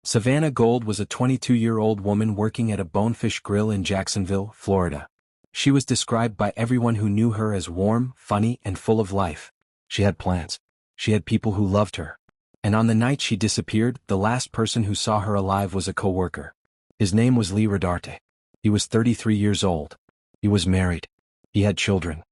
Savannah Gold was a 22-year-old woman working at a Bonefish Grill in Jacksonville, Florida. She was described by everyone who knew her as warm, funny, and full of life. She had plans. She had people who loved her. And on the night she disappeared, the last person who saw her alive was a co-worker. His name was Lee Rodarte. He was 33 years old. He was married. He had children.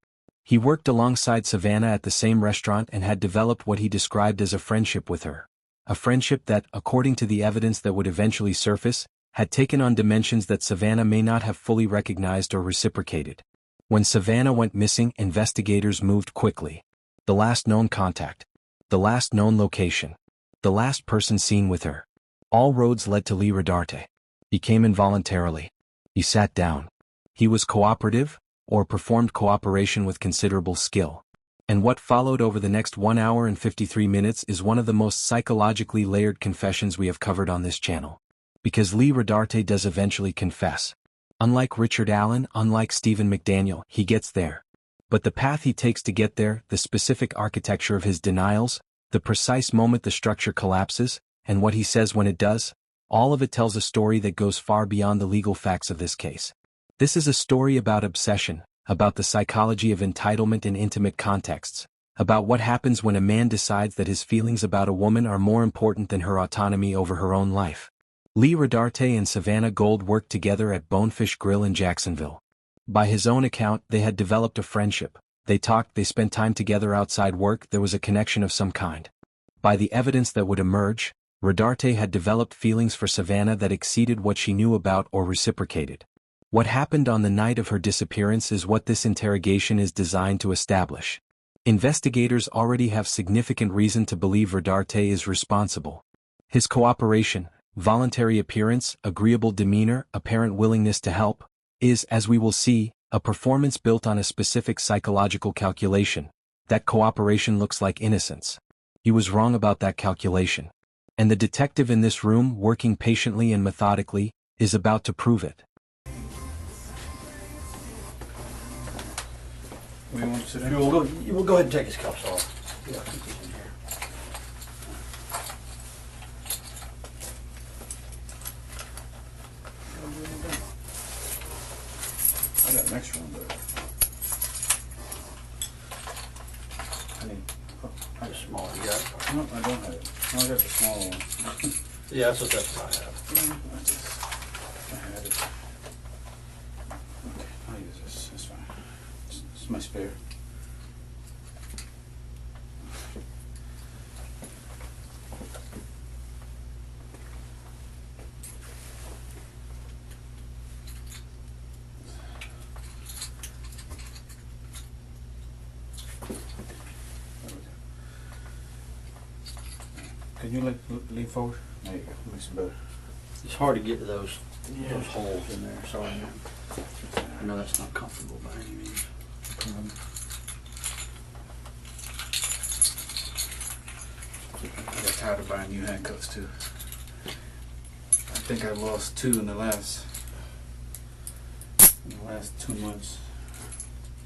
He worked alongside Savannah at the same restaurant and had developed what he described as a friendship with her. A friendship that, according to the evidence that would eventually surface, had taken on dimensions that Savannah may not have fully recognized or reciprocated. When Savannah went missing, investigators moved quickly. The last known contact. The last known location. The last person seen with her. All roads led to Lee Rodarte. He came involuntarily. He sat down. He was cooperative, or performed cooperation with considerable skill. And what followed over the next 1 hour and 53 minutes is one of the most psychologically layered confessions we have covered on this channel. Because Lee Rodarte does eventually confess. Unlike Richard Allen, unlike Stephen McDaniel, he gets there. But the path he takes to get there, the specific architecture of his denials, the precise moment the structure collapses, and what he says when it does, all of it tells a story that goes far beyond the legal facts of this case. This is a story about obsession, about the psychology of entitlement in intimate contexts, about what happens when a man decides that his feelings about a woman are more important than her autonomy over her own life. Lee Rodarte and Savannah Gold worked together at Bonefish Grill in Jacksonville. By his own account, they had developed a friendship. They talked, they spent time together outside work, there was a connection of some kind. By the evidence that would emerge, Rodarte had developed feelings for Savannah that exceeded what she knew about or reciprocated. What happened on the night of her disappearance is what this interrogation is designed to establish. Investigators already have significant reason to believe Rodarte is responsible. His cooperation, voluntary appearance, agreeable demeanor, apparent willingness to help, is, as we will see, a performance built on a specific psychological calculation. That cooperation looks like innocence. He was wrong about that calculation. And the detective in this room, working patiently and methodically, is about to prove it. We want to sit down? We'll go ahead and take his cuffs off. Yeah, keep these in here. I got an extra one, but I need a smaller. You got it? no, I don't have it. I got the small one. Yeah, that's what I have. I had it. Okay, I'll use this. It's fine. It's my spare. Can you lean forward? There you go. Makes it better. It's hard to get to those holes in there. Sorry, man. I know that's not comfortable by any means. I got tired of buying new handcuffs too. I think I lost 2 in the last 2 months.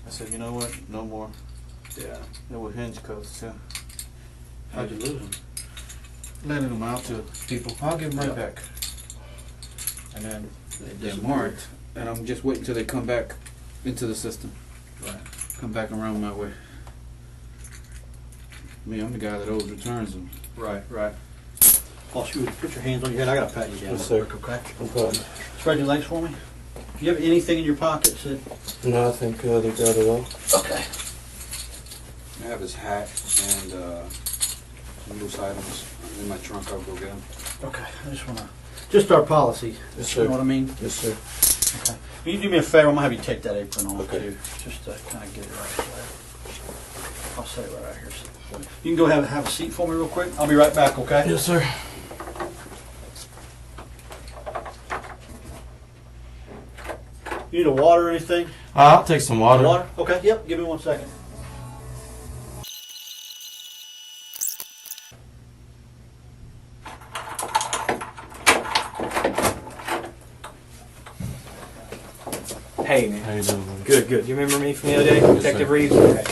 I said, you know what? No more. Yeah. They were hinge cuffs too. How'd you lose them? Lending them out to people. I'll give them right back. And then they're marked, and I'm just waiting until they come back into the system. Right. Come back around my way. Me, I'm the guy that always returns them. Right. Boss, you would put your hands on your head. I gotta pat you down. Yes, sir. Quick, okay? No problem. Spread your legs for me. Do you have anything in your pockets that? No, I think they got it all. Okay. I have his hat and some loose items in my trunk. I'll go get them. Okay. I just wanna. Just our policy. Yes, sir. You know what I mean? Yes, sir. Okay. Will you do me a favor? I'm gonna have you take that apron off Okay. too, just to kind of get it right there. I'll set it right out here. You can go have a seat for me real quick. I'll be right back. Okay? Yes, sir. You need a water or anything? I'll take some water. Water? Okay. Yep. Give me 1 second. Hey, man. How you doing, buddy? Good. You remember me from the other day? Yes, Detective sir. Reeves? Okay.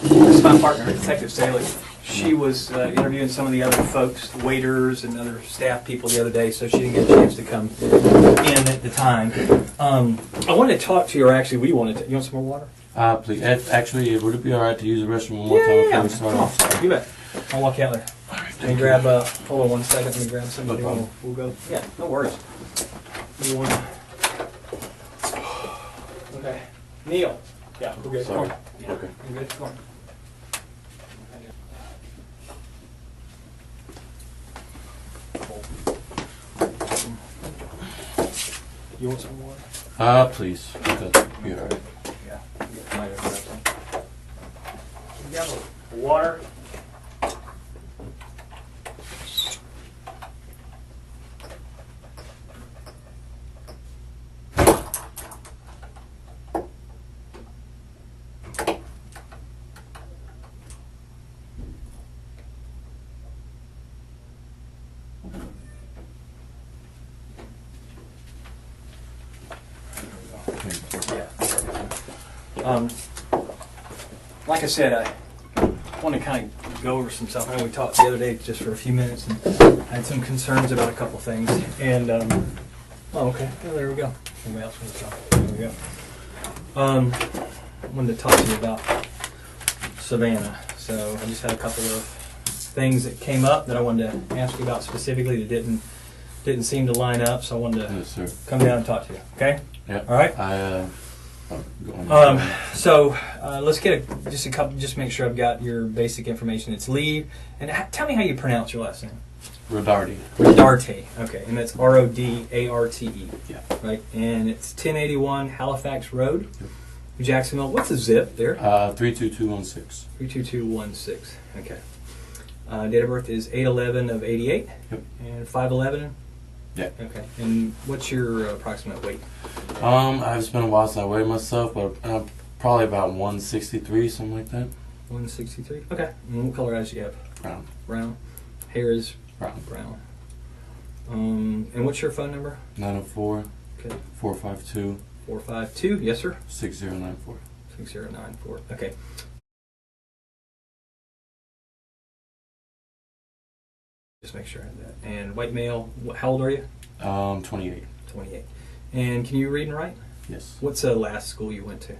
This is my partner, Detective Staley. She was interviewing some of the other folks, waiters and other staff people the other day, so she didn't get a chance to come in at the time. I wanted to talk to you, or actually we wanted to. You want some more water? Please. Actually, would it be alright to use the restroom one more time before we start off? You bet. I'll walk you out there. Let me grab, hold on one second, let me grab somebody. No problem. We'll go. Yeah, no worries. You want... Okay. Neil. Yeah, we're good. Sorry. Come on. Okay. You good? Come on. You want some water? Please. That'd be alright. Yeah. Might have grabbed some. You got a water? Like I said, I want to kind of go over some stuff. I know we talked the other day just for a few minutes, and I had some concerns about a couple things. And oh, okay, well, there we go. Anybody else want to talk? There we go. I wanted to talk to you about Savannah. So I just had a couple of things that came up that I wanted to ask you about specifically that didn't seem to line up. So I wanted to Yes, sir. come down and talk to you. Okay? Yeah. All right. Go on. So let's get just a couple. Just make sure I've got your basic information. It's Lee, and tell me how you pronounce your last name. Rodarte. Rodarte. Okay, and that's Rodarte. Yeah. Right, and it's 1081 Halifax Road, Jacksonville. What's the zip there? 32216. 32216. Okay. Date of birth is 8/11 of 88. Yep. And 5/11. Yeah. Okay. And what's your approximate weight? It's been a while since I weighed myself, but probably about 163, something like that. 163. Okay. And what color eyes do you have? Brown. Brown. Hair is Brown. brown. And what's your phone number? 904 Okay. 452 452. Yes, sir. 6094. 6094. Okay. Just make sure I have that. And white male. How old are you? 28. 28. And can you read and write? Yes. What's the last school you went to?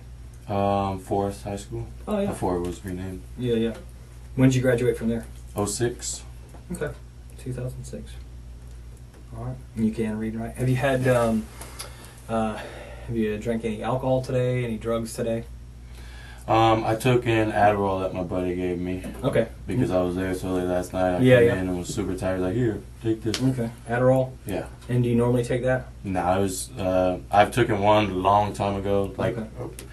Forest High School. Oh yeah. Before it was renamed. Yeah, yeah. When did you graduate from there? 06. Okay. 2006. All right. And you can read and write. Have you had? Have you drank any alcohol today? Any drugs today? I took an Adderall that my buddy gave me Okay. because I was there so late last night. I Yeah, came yeah. in and was super tired. Like, here, take this. Okay. Adderall. Yeah. And do you normally take that? No, I was. I've taken one a long time ago. Like, Okay.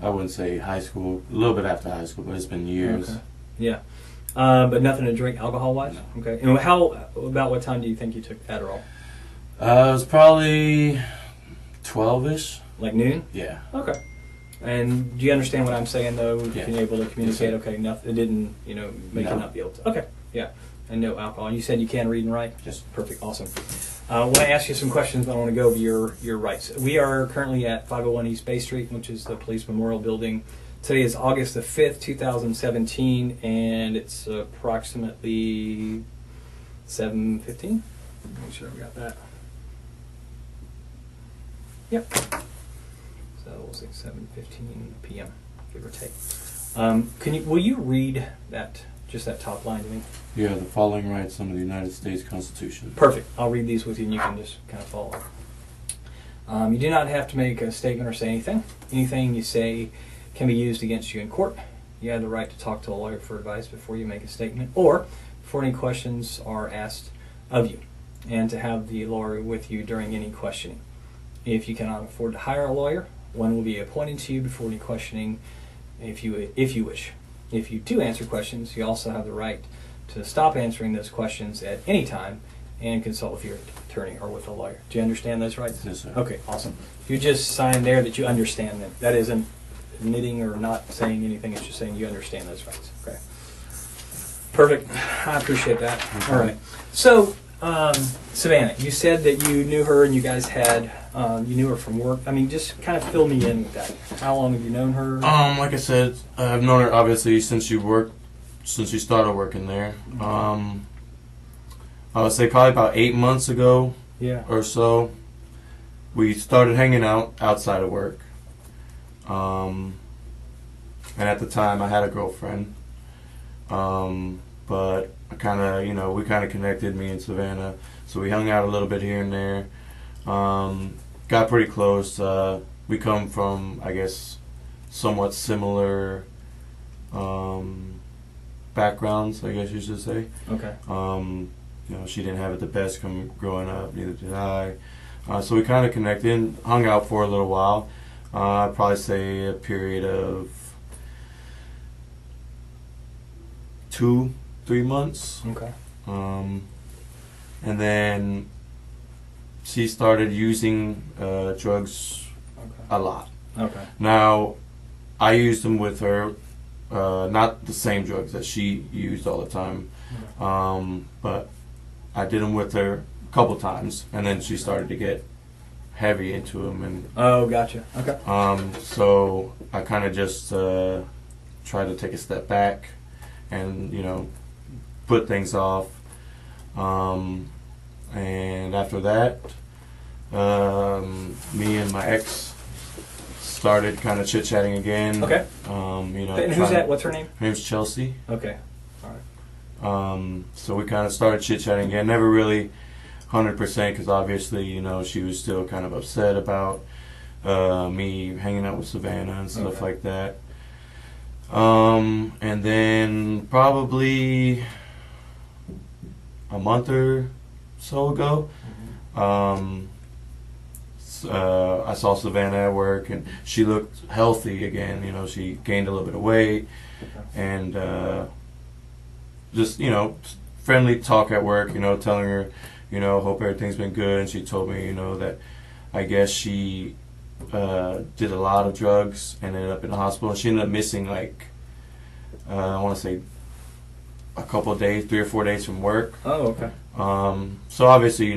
I wouldn't say high school. A little bit after high school, but it's been years. Okay. Yeah. But nothing to drink alcohol wise? No. Okay. And about what time do you think you took Adderall? It was probably 12-ish. Like noon? Yeah. Okay. And do you understand what I'm saying though? Yeah. Can you able to communicate? Yes, Okay, nothing. It didn't, make No. you not be able to. Okay. Yeah. And no alcohol. You said you can read and write? Yes. Perfect. Awesome. I want to ask you some questions, but I want to go over your rights. We are currently at 501 East Bay Street, which is the Police Memorial Building. Today is August the 5th, 2017, and it's approximately 7:15. Make sure I got that. Yep. So we'll say 7:15 p.m., give or take. Will you read just that top line to me? Yeah, the following rights under the United States Constitution. Perfect. I'll read these with you and you can just kind of follow. You do not have to make a statement or say anything. Anything you say can be used against you in court. You have the right to talk to a lawyer for advice before you make a statement or before any questions are asked of you, and to have the lawyer with you during any questioning. If you cannot afford to hire a lawyer, one will be appointed to you before any questioning if you wish. If you do answer questions, you also have the right to stop answering those questions at any time and consult with your attorney or with a lawyer. Do you understand those rights? Yes, sir. Okay, awesome. You just sign there that you understand them. That isn't admitting or not saying anything. It's just saying you understand those rights. Okay. Perfect. I appreciate that. All right. So, Savannah, you said that you knew her and you guys had, you knew her from work. I mean, just kind of fill me in with that. How long have you known her? Like I said, I've known her obviously since she worked since she started working there. I would say probably about 8 months ago Yeah. or so, we started hanging out outside of work. And at the time, I had a girlfriend. But I kind of, we kind of connected, me and Savannah. So we hung out a little bit here and there. Got pretty close. We come from, I guess, somewhat similar backgrounds, I guess you should say. Okay. She didn't have it the best growing up, neither did I. So we kind of connected and hung out for a little while. I'd probably say a period of 2-3 months. Okay. And then she started using drugs a lot. Okay. Now, I used them with her, not the same drugs that she used all the time, but I did them with her a couple times, and then she started to get heavy into them. And Oh, gotcha. Okay. so I kind of just tried to take a step back and, put things off. And after that, me and my ex started kind of chit-chatting again. Okay. And who's that? What's her name? Her name's Chelsea. Okay. All right. So we kind of started chit-chatting again. Never really 100% because obviously, she was still kind of upset about me hanging out with Savannah and stuff like that. And then probably a month or so ago, I saw Savannah at work, and she looked healthy again. She gained a little bit of weight, and just friendly talk at work. Telling her, hope everything's been good, and she told me, that I guess she did a lot of drugs and ended up in the hospital. And she ended up missing I want to say a couple of days, 3 or 4 days from work. Oh, okay. So obviously,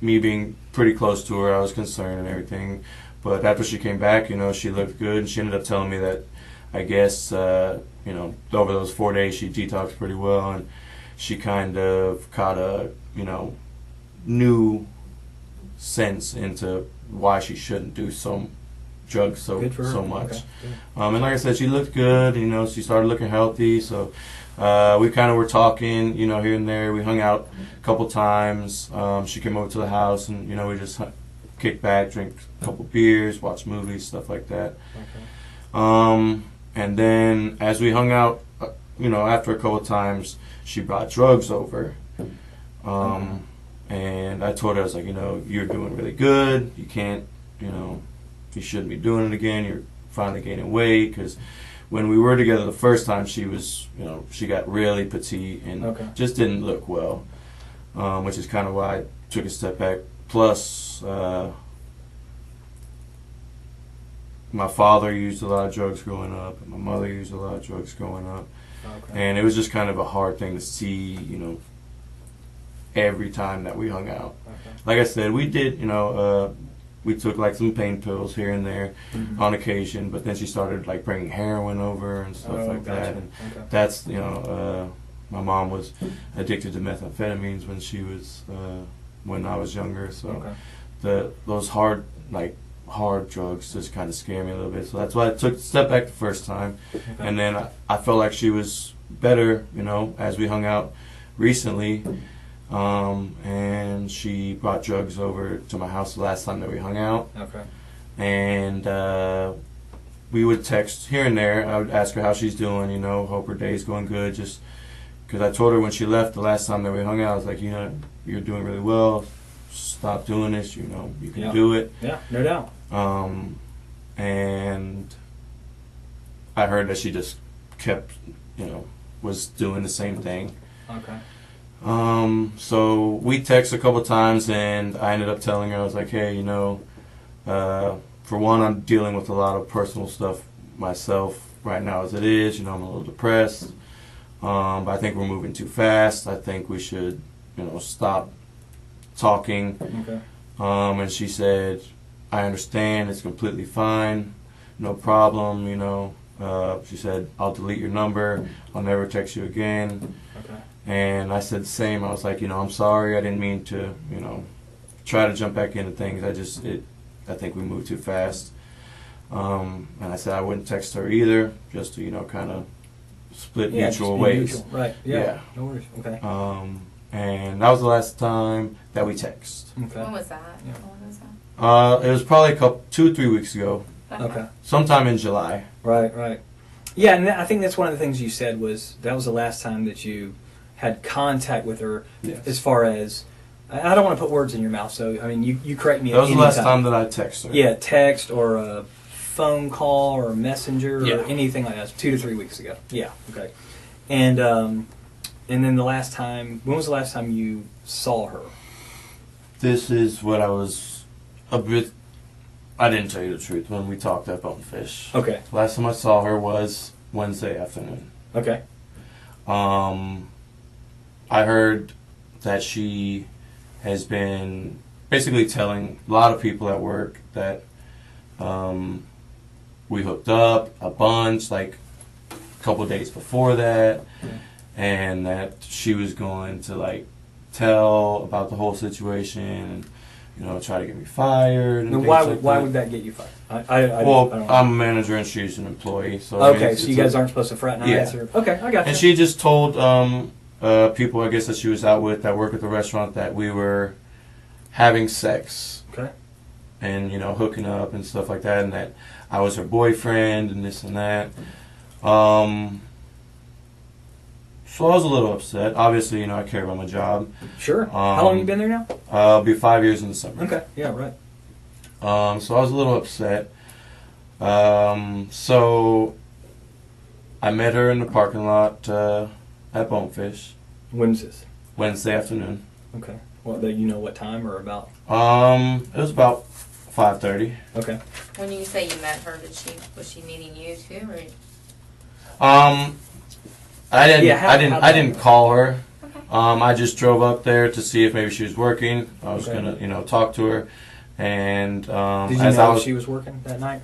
me being pretty close to her, I was concerned and everything. But after she came back, she looked good, and she ended up telling me that I guess, over those 4 days she detoxed pretty well, and she kind of caught a, new sense into why she shouldn't do drugs so much. Okay. And like I said, she looked good, she started looking healthy, so we kind of were talking, here and there. We hung out a couple times. She came over to the house, and we just kicked back, drink a couple beers, watch movies, stuff like that. Okay. And then as we hung out, after a couple times, she brought drugs over. And I told her, I was like, you're doing really good. You can't, you shouldn't be doing it again. You're finally gaining weight, because when we were together the first time, she was, she got really petite and just didn't look well, which is kind of why I took a step back. Plus, my father used a lot of drugs growing up, and my mother used a lot of drugs growing up, and it was just kind of a hard thing to see, every time that we hung out. Like I said, we did, we took some pain pills here and there on occasion, but then she started bringing heroin over and stuff like that. And that's, my mom was addicted to methamphetamines when she was, when I was younger. So those hard drugs just kind of scare me a little bit. So that's why I took a step back the first time. And then I felt like she was better, as we hung out recently. And she brought drugs over to my house the last time that we hung out. And we would text here and there. I would ask her how she's doing, hope her day's going good. Just because I told her when she left the last time that we hung out, I was like, you're doing really well. Stop doing this, you can do it. Yeah, no doubt. And I heard that she just kept, was doing the same thing. So we texted a couple times, and I ended up telling her, I was like, hey, for one, I'm dealing with a lot of personal stuff myself right now as it is. I'm a little depressed. But I think we're moving too fast. I think we should, stop talking. And she said, I understand. It's completely fine. No problem. She said, I'll delete your number. I'll never text you again. Okay. And I said the same. I was like, I'm sorry. I didn't mean to, try to jump back into things. I think we moved too fast. And I said I wouldn't text her either, just to, kind of split mutual ways. Mutual. Right. Yeah. No worries. Okay. And that was the last time that we text. Okay. When was that? Yeah. When was that? It was probably 2-3 weeks ago. Okay. Sometime in July. Right. Yeah, and I think that's one of the things you said was that was the last time that you had contact with her. Yes. As far as, I don't want to put words in your mouth, so I mean you correct me. That was the last time that I texted her. Yeah, text or a phone call or a messenger Yeah. or anything like that. 2 to 3 weeks ago. Yeah. Okay. And then the last time, when was the last time you saw her? This is what I was a bit. I didn't tell you the truth when we talked at Bonefish. Okay. Last time I saw her was Wednesday afternoon. Okay. I heard that she has been basically telling a lot of people at work that we hooked up a bunch, like a couple days before that, and that she was going to like tell about the whole situation and try to get me fired. And why would that get you fired? I don't I'm a manager and she's an employee. So okay, so you guys aren't supposed to fraternize? Yeah. Or, okay, I got you. And she just told people, I guess, that she was out with that work at the restaurant that we were having sex. Okay. And, hooking up and stuff like that, and that I was her boyfriend and this and that. So I was a little upset. Obviously, I care about my job. Sure. How long have you been there now? It'll be 5 years in the summer. Okay. Yeah, right. So I was a little upset. So I met her in the parking lot at Bonefish. When's this? Wednesday afternoon. Okay. Well, do you know what time or about? It was about 5:30. Okay. When you say you met her, was she meeting you too, or? I didn't. Yeah, I didn't call her. Okay. I just drove up there to see if maybe she was working. I was Okay. gonna, talk to her, and Did you as know I was, she was working that night?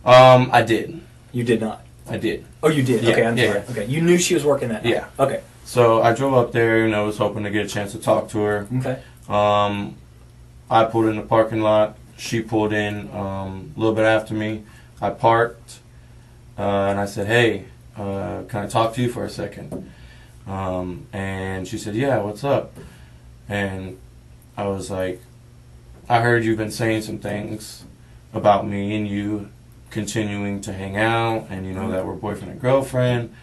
I did. You did not. I did. Oh, you did. Yeah, Okay, I'm yeah, sorry. yeah. Okay, you knew she was working that night. Yeah. Okay. So I drove up there, was hoping to get a chance to talk to her. Okay. I pulled in the parking lot. She pulled in a little bit after me. I parked, and I said, "Hey, can I talk to you for a second?" And she said, "Yeah, what's up?" And I was like, "I heard you've been saying some things about me and you continuing to hang out, and that we're boyfriend and girlfriend."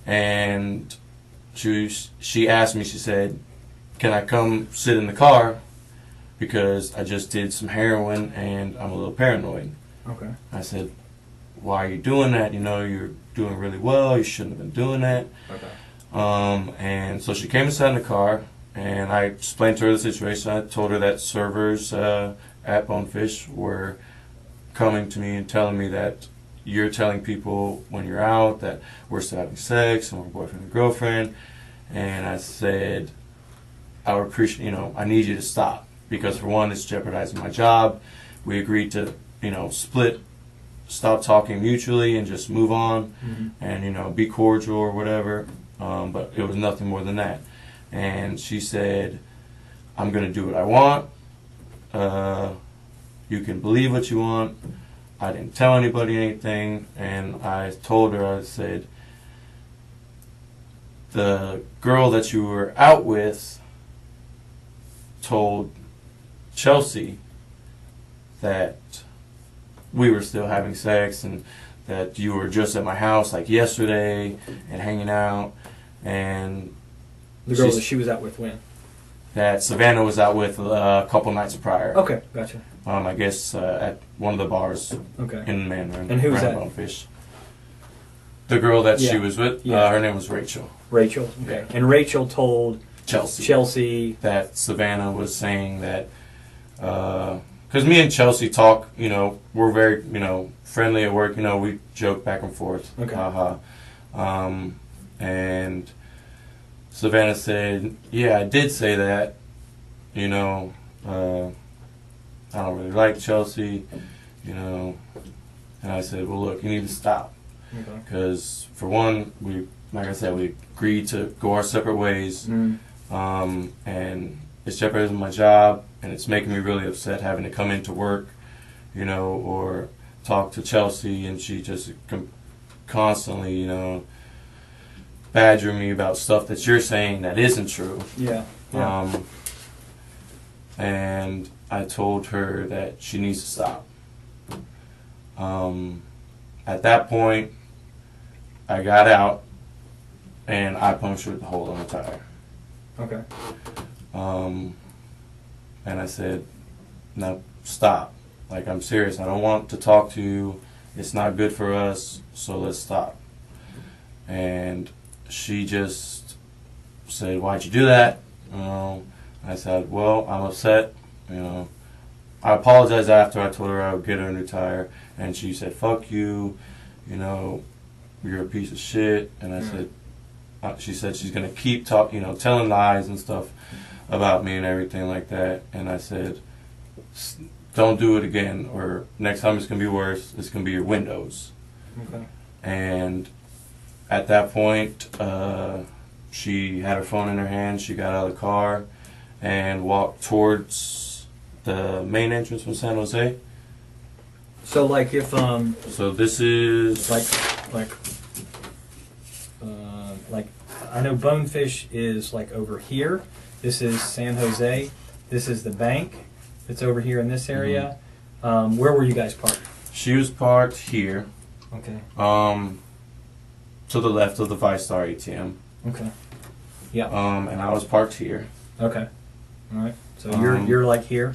And she asked me, she said, "Can I come sit in the car? Because I just did some heroin and I'm a little paranoid." Okay. I said, "Why are you doing that? You're doing really well. You shouldn't have been doing that." Okay. And so she came and sat in the car, and I explained to her the situation. I told her that servers at Bonefish were coming to me and telling me that you're telling people when you're out that we're still having sex and we're boyfriend and girlfriend. And I said, I would appreciate, I need you to stop, because for one, it's jeopardizing my job. We agreed to, split, stop talking mutually and just move on, and, be cordial or whatever. But it was nothing more than that. And she said, "I'm going to do what I want. You can believe what you want. I didn't tell anybody anything." And I told her, I said, "The girl that you were out with told Chelsea that we were still having sex and that you were just at my house like yesterday and hanging out." And The girl that she was out with when? that Savannah was out with a couple nights prior. Okay, gotcha. I guess at one of the bars Okay. in Mandarin. And who was that? Bonefish. The girl that she Yeah. was with, Yeah. her name was Rachel. Rachel. Okay. And Rachel told Chelsea. That Savannah was saying that, because me and Chelsea talk, we're very, friendly at work, we joke back and forth. Okay. And Savannah said, "Yeah, I did say that, I don't really like Chelsea, And I said, "Well, look, you need to stop." Because for one, like I said, we agreed to go our separate ways, and it's jeopardizing my job, and it's making me really upset having to come into work, or talk to Chelsea, and she just constantly, badger me about stuff that you're saying that isn't true. Yeah. And I told her that she needs to stop. At that point, I got out and I punctured the hole in the tire. Okay. And I said, "No, stop. Like, I'm serious. I don't want to talk to you. It's not good for us, so let's stop." And she just said, "Why'd you do that?" I said, "Well, I'm upset." I apologized after. I told her I would get her a new tire, and she said, "Fuck you, you're a piece of shit." And I said, she said she's gonna keep telling lies and stuff about me and everything like that. And I said, "Don't do it again, or next time it's gonna be worse. It's gonna be your windows." Okay. And at that point, she had her phone in her hand. She got out of the car and walked towards the main entrance from San Jose. So, like, if So this is like I know Bonefish is like over here. This is San Jose. This is the bank. It's over here in this area. Where were you guys parked? She was parked here. Okay. To the left of the ViStar ATM. Okay. Yeah. And I was parked here. Okay. All right. So you're like here.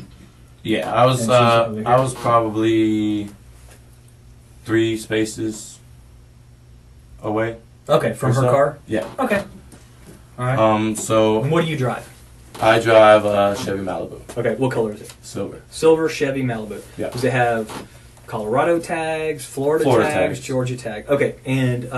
Yeah, I was. And she's over here. I was probably 3 spaces away. Okay, from her so. car. Yeah. Okay. All right. So And what do you drive? I drive a Chevy Malibu, Okay. What color is it? silver. Silver Chevy Malibu. Yeah. Does it have Colorado tags, Florida tags, Georgia tag? Okay. And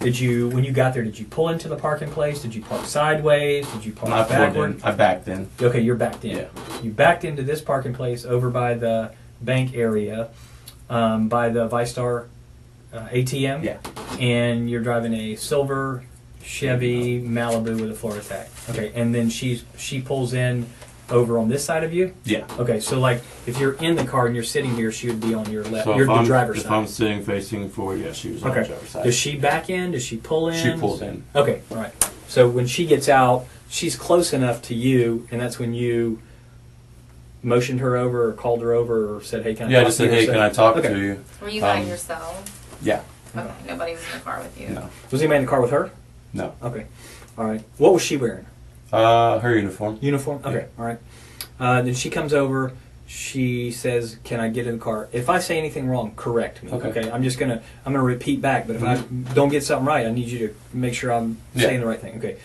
when you got there, did you pull into the parking place? Did you park sideways? Did you park I pulled backward? in. I backed in. Okay, you're backed in. Yeah. You backed into this parking place over by the bank area, by the ViStar ATM. Yeah. And you're driving a silver Chevy Malibu with a Florida tag. Okay, and then she pulls in over on this side of you. Yeah. Okay, so like if you're in the car and you're sitting here, she would be on your left. So You're if the driver's if side. I'm sitting facing forward, yeah, she was on the driver's side. Does she back in? Does she pull in? She pulled in. Okay, all right. So when she gets out, she's close enough to you, and that's when you motioned her over or called her over or said, "Hey, can I Yeah, I talk just to you?" said, "Hey, can I talk Okay. to you?" Were you by yourself? Yeah. Okay, nobody was in the car with you. No. Was anybody in the car with her? No. Okay. All right. What was she wearing? Her uniform. Uniform? Okay. All right. Then she comes over. She says, "Can I get in the car?" If I say anything wrong, correct me. Okay. I'm gonna repeat back. But if I don't get something right, I need you to make sure I'm saying the right thing. Okay.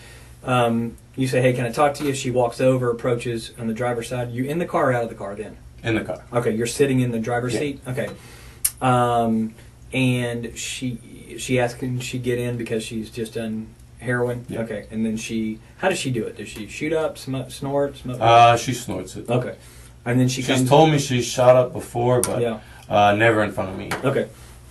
You say, "Hey, can I talk to you?" She walks over, approaches on the driver's side. You in the car or out of the car then? In the car. Okay. You're sitting in the driver's seat. Okay. And she asks, can she get in because she's just done heroin? Yeah. Okay. And then how does she do it? Does she shoot up, snort, smoke? She snorts it. Okay. And then She's comes told me she shot up before, but Yeah. never in front of me. Okay.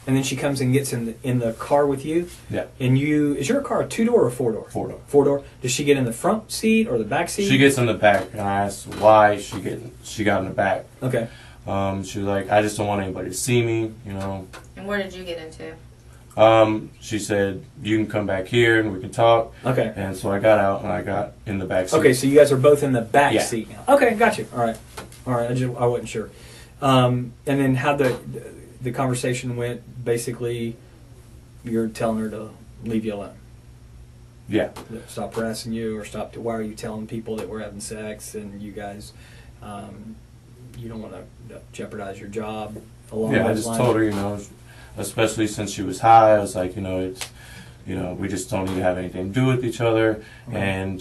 And then she comes and gets in the car with you. Yeah. And is your car a 2-door or 4-door? 4-door. 4-door. Does she get in the front seat or the back seat? She gets in the back, and I asked why she got in the back. Okay. She was like, "I just don't want anybody to see me, And where did you get into? She said, "You can come back here and we can talk." Okay. And so I got out and I got in the back seat. Okay, so you guys are both in the back Yeah. seat now. Okay, got you. All right. I wasn't sure. And then how the conversation went. Basically, you're telling her to leave you alone. Yeah. Stop harassing you, or why are you telling people that we're having sex and you guys, you don't want to jeopardize your job along Yeah, I those just lines? told her, especially since she was high, I was like, it's, we just don't need to have anything to do with each other. Okay. And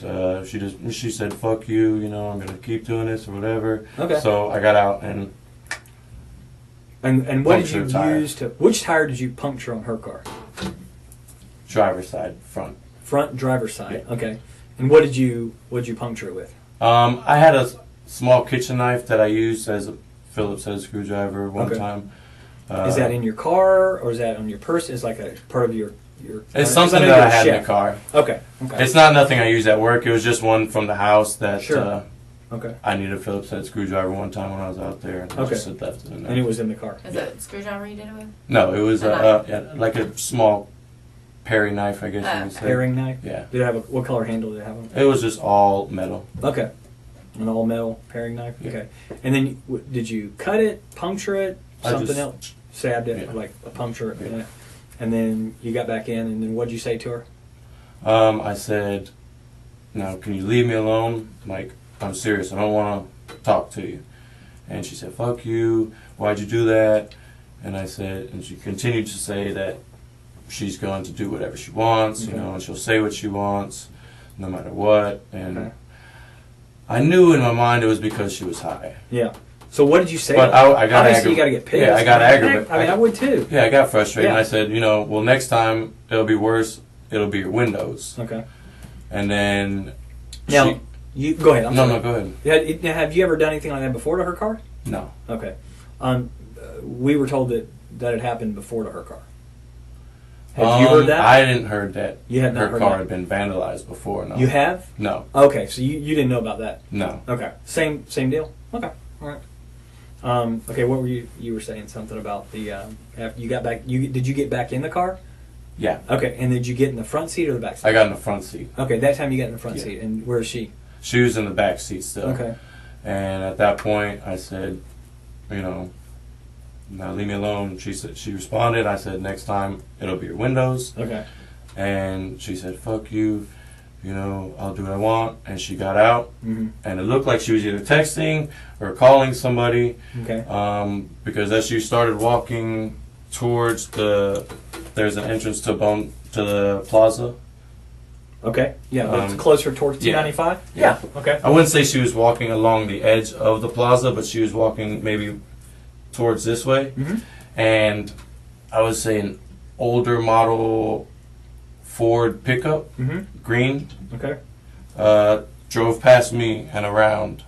she said, "Fuck you, I'm going to keep doing this or whatever." Okay. So I got out and And what did you punctured tire. use to? Which tire did you puncture on her car? driver's side, front. Front driver's side. Yeah. Okay. And what did you puncture it with? I had a small kitchen knife that I used as a Phillips head screwdriver one Okay. time. Is that in your car, or is that on your person? Is like a part of your It's something that I had in the car. Okay. It's not nothing I use at work. It was just one from the house that okay. I needed a Phillips head screwdriver one time when I was out there. And I just left it in there. And it was in the car. Is it a screwdriver you did it with? No, it was like a small paring knife, I guess you would say. Paring knife? Yeah. Did it have what color handle did it have on it? It was just all metal. Okay. An all metal paring knife? Yeah. Okay. And then did you cut it, puncture it, something else? Stabbed it, like a puncture. Yeah. And then you got back in, and then what did you say to her? I said, "Now, can you leave me alone? Like, I'm serious. I don't want to talk to you." And she said, "Fuck you. Why'd you do that?" And I said, and she continued to say that she's going to do whatever she wants, you know, and she'll say what she wants, no matter what. And I knew in my mind it was because she was high. Yeah. So what did you say? But I got obviously you got to get pissed. Yeah, I got aggravated. I mean, I would too. Yeah, I got frustrated. Yeah. And I said, you know, well, next time it'll be worse. It'll be your windows. Okay. And then now you go ahead. No, go ahead. Now, have you ever done anything like that before to her car? No. Okay. We were told that it happened before to her car. Have you heard that? I didn't heard that. You had not her heard car that? had been vandalized before. No. You have? No. Okay, so you didn't know about that? No. Okay. Same deal? Okay. All right. Okay, what were you were saying something about the after you got back, did you get back in the car? Yeah. Okay, and did you get in the front seat or the back seat? I got in the front seat. Okay, that time you got in the front seat. And where is she? She was in the back seat still. Okay. And at that point I said, you know, "Now leave me alone." She responded. I said, "Next time it'll be your windows." Okay. And she said, "Fuck you, you know, I'll do what I want." And she got out. Mm-hmm. And it looked like she was either texting or calling somebody. Okay. Because as she started walking towards there's an entrance to the plaza. Okay. Yeah, it's closer towards 295? Yeah. Okay. I wouldn't say she was walking along the edge of the plaza, but she was walking maybe towards this way. Mm-hmm. And I would say an older model Ford pickup, green, Okay. drove past me and around,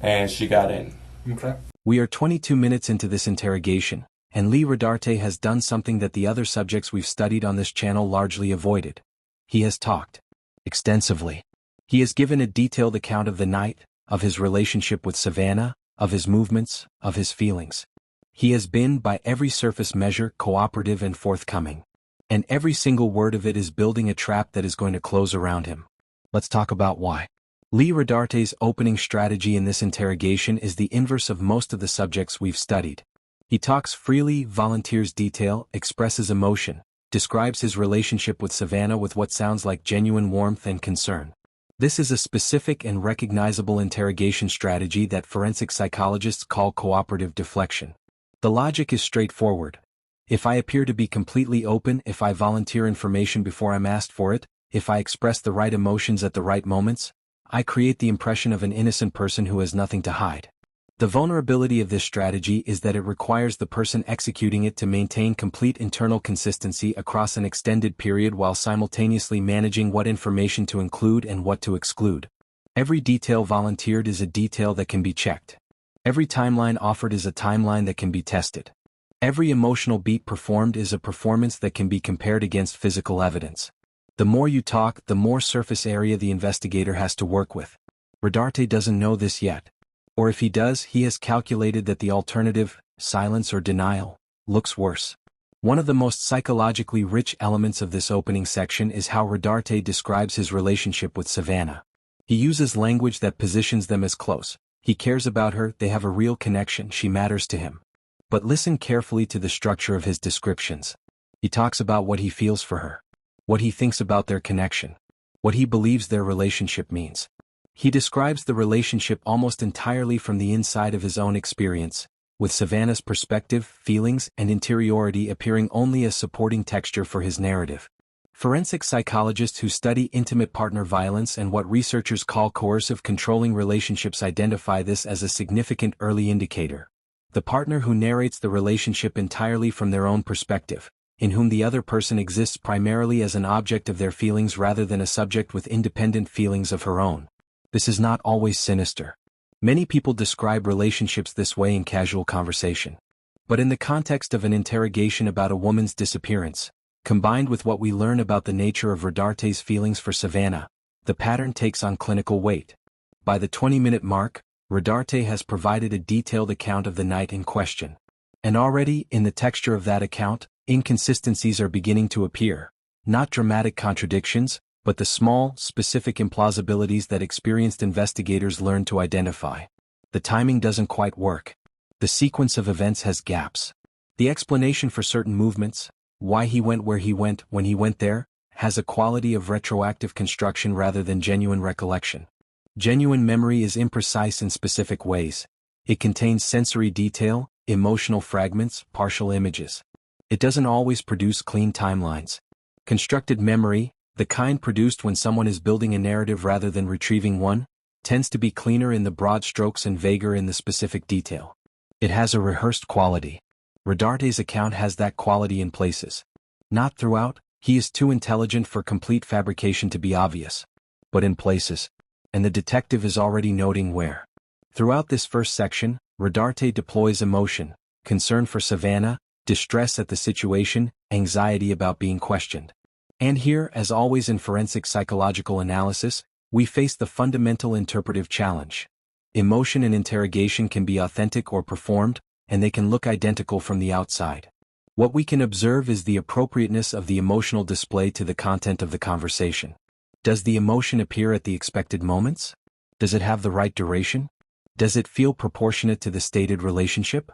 and she got in. Okay. We are 22 minutes into this interrogation, and Lee Rodarte has done something that the other subjects we've studied on this channel largely avoided. He has talked extensively. He has given a detailed account of the night, of his relationship with Savannah, of his movements, of his feelings. He has been, by every surface measure, cooperative and forthcoming. And every single word of it is building a trap that is going to close around him. Let's talk about why. Lee Rodarte's opening strategy in this interrogation is the inverse of most of the subjects we've studied. He talks freely, volunteers detail, expresses emotion, describes his relationship with Savannah with what sounds like genuine warmth and concern. This is a specific and recognizable interrogation strategy that forensic psychologists call cooperative deflection. The logic is straightforward. If I appear to be completely open, if I volunteer information before I'm asked for it, if I express the right emotions at the right moments, I create the impression of an innocent person who has nothing to hide. The vulnerability of this strategy is that it requires the person executing it to maintain complete internal consistency across an extended period while simultaneously managing what information to include and what to exclude. Every detail volunteered is a detail that can be checked. Every timeline offered is a timeline that can be tested. Every emotional beat performed is a performance that can be compared against physical evidence. The more you talk, the more surface area the investigator has to work with. Rodarte doesn't know this yet. Or if he does, he has calculated that the alternative, silence or denial, looks worse. One of the most psychologically rich elements of this opening section is how Rodarte describes his relationship with Savannah. He uses language that positions them as close. He cares about her, they have a real connection, she matters to him. But listen carefully to the structure of his descriptions. He talks about what he feels for her, what he thinks about their connection, what he believes their relationship means. He describes the relationship almost entirely from the inside of his own experience, with Savannah's perspective, feelings, and interiority appearing only as supporting texture for his narrative. Forensic psychologists who study intimate partner violence and what researchers call coercive controlling relationships identify this as a significant early indicator. The partner who narrates the relationship entirely from their own perspective, in whom the other person exists primarily as an object of their feelings rather than a subject with independent feelings of her own. This is not always sinister. Many people describe relationships this way in casual conversation. But in the context of an interrogation about a woman's disappearance, combined with what we learn about the nature of Rodarte's feelings for Savannah, the pattern takes on clinical weight. By the 20-minute mark, Rodarte has provided a detailed account of the night in question. And already, in the texture of that account, inconsistencies are beginning to appear. Not dramatic contradictions, but the small, specific implausibilities that experienced investigators learn to identify. The timing doesn't quite work. The sequence of events has gaps. The explanation for certain movements, why he went where he went when he went there, has a quality of retroactive construction rather than genuine recollection. Genuine memory is imprecise in specific ways. It contains sensory detail, emotional fragments, partial images. It doesn't always produce clean timelines. Constructed memory, the kind produced when someone is building a narrative rather than retrieving one, tends to be cleaner in the broad strokes and vaguer in the specific detail. It has a rehearsed quality. Rodarte's account has that quality in places. Not throughout, he is too intelligent for complete fabrication to be obvious. But in places. And the detective is already noting where. Throughout this first section, Rodarte deploys emotion, concern for Savannah, distress at the situation, anxiety about being questioned. And here, as always in forensic psychological analysis, we face the fundamental interpretive challenge. Emotion and interrogation can be authentic or performed, and they can look identical from the outside. What we can observe is the appropriateness of the emotional display to the content of the conversation. Does the emotion appear at the expected moments? Does it have the right duration? Does it feel proportionate to the stated relationship?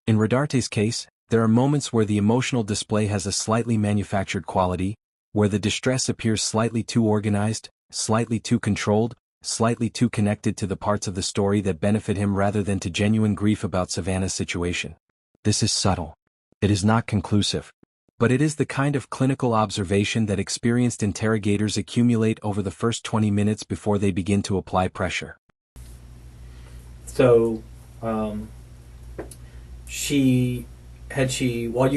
In Rodarte's case, there are moments where the emotional display has a slightly manufactured quality, where the distress appears slightly too organized, slightly too controlled, slightly too connected to the parts of the story that benefit him rather than to genuine grief about Savannah's situation. This is subtle. It is not conclusive. But it is the kind of clinical observation that experienced interrogators accumulate over the first 20 minutes before they begin to apply pressure. So, while you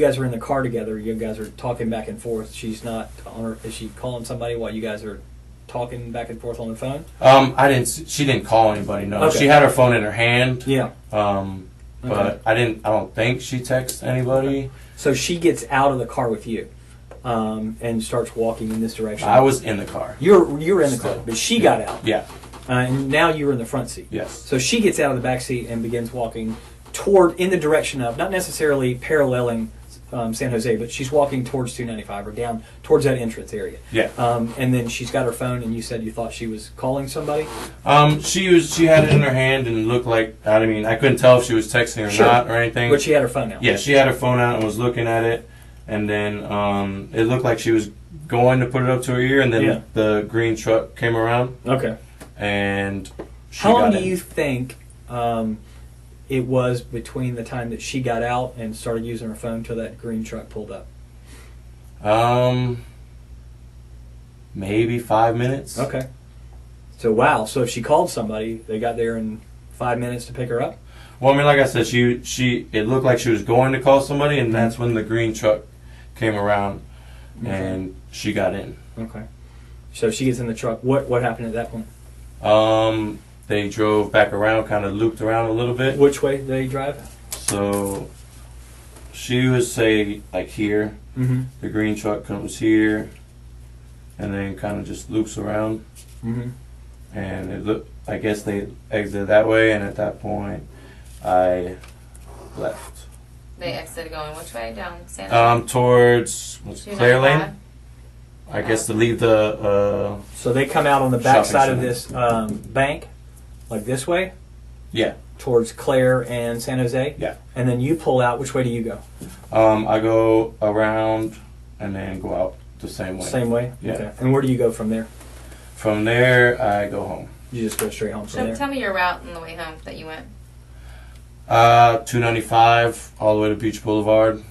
guys are in the car together, you guys are talking back and forth. She's not on her, is she calling somebody while you guys are talking back and forth on the phone? She didn't call anybody, no. Okay. She had her phone in her hand. Yeah. But I don't think she texted anybody. Okay. So she gets out of the car with you, and starts walking in this direction. I was in the car. You were in the car, but she got out. Yeah. And now you were in the front seat. Yes. So she gets out of the back seat and begins walking in the direction of, not necessarily paralleling San Jose, but she's walking towards 295 or down towards that entrance area. Yeah. And then she's got her phone, and you said you thought she was calling somebody? She had it in her hand and looked like, I couldn't tell if she was texting or not or anything. But she had her phone out. Yeah, she had her phone out and was looking at it, and then it looked like she was going to put it up to her ear, and then the green truck came around. Okay. And how long do you think it was between the time that she got out and started using her phone till that green truck pulled up? Maybe 5 minutes. Okay. So wow. So if she called somebody, they got there in 5 minutes to pick her up? Well, like I said, it looked like she was going to call somebody, and that's when the green truck came around, and she got in. Okay. So she gets in the truck. What happened at that point? They drove back around, kind of looped around a little bit. Which way did they drive? So she would say like here. Mm-hmm. The green truck comes here, and then kind of just loops around. Mm-hmm. And I guess they exited that way, and at that point, I left. They exited going which way? Down San Jose? Towards Claire Lane. 295? I guess to leave the. So they come out on the back shopping side of center. this bank, like this way, Yeah. towards Claire and San Jose. Yeah. And then you pull out. Which way do you go? I go around and then go out the same way. Same way. Yeah. Okay. And where do you go from there? From there, I go home. You just go straight home from So there. tell me your route on the way home that you went. 295 all the way to Beach Boulevard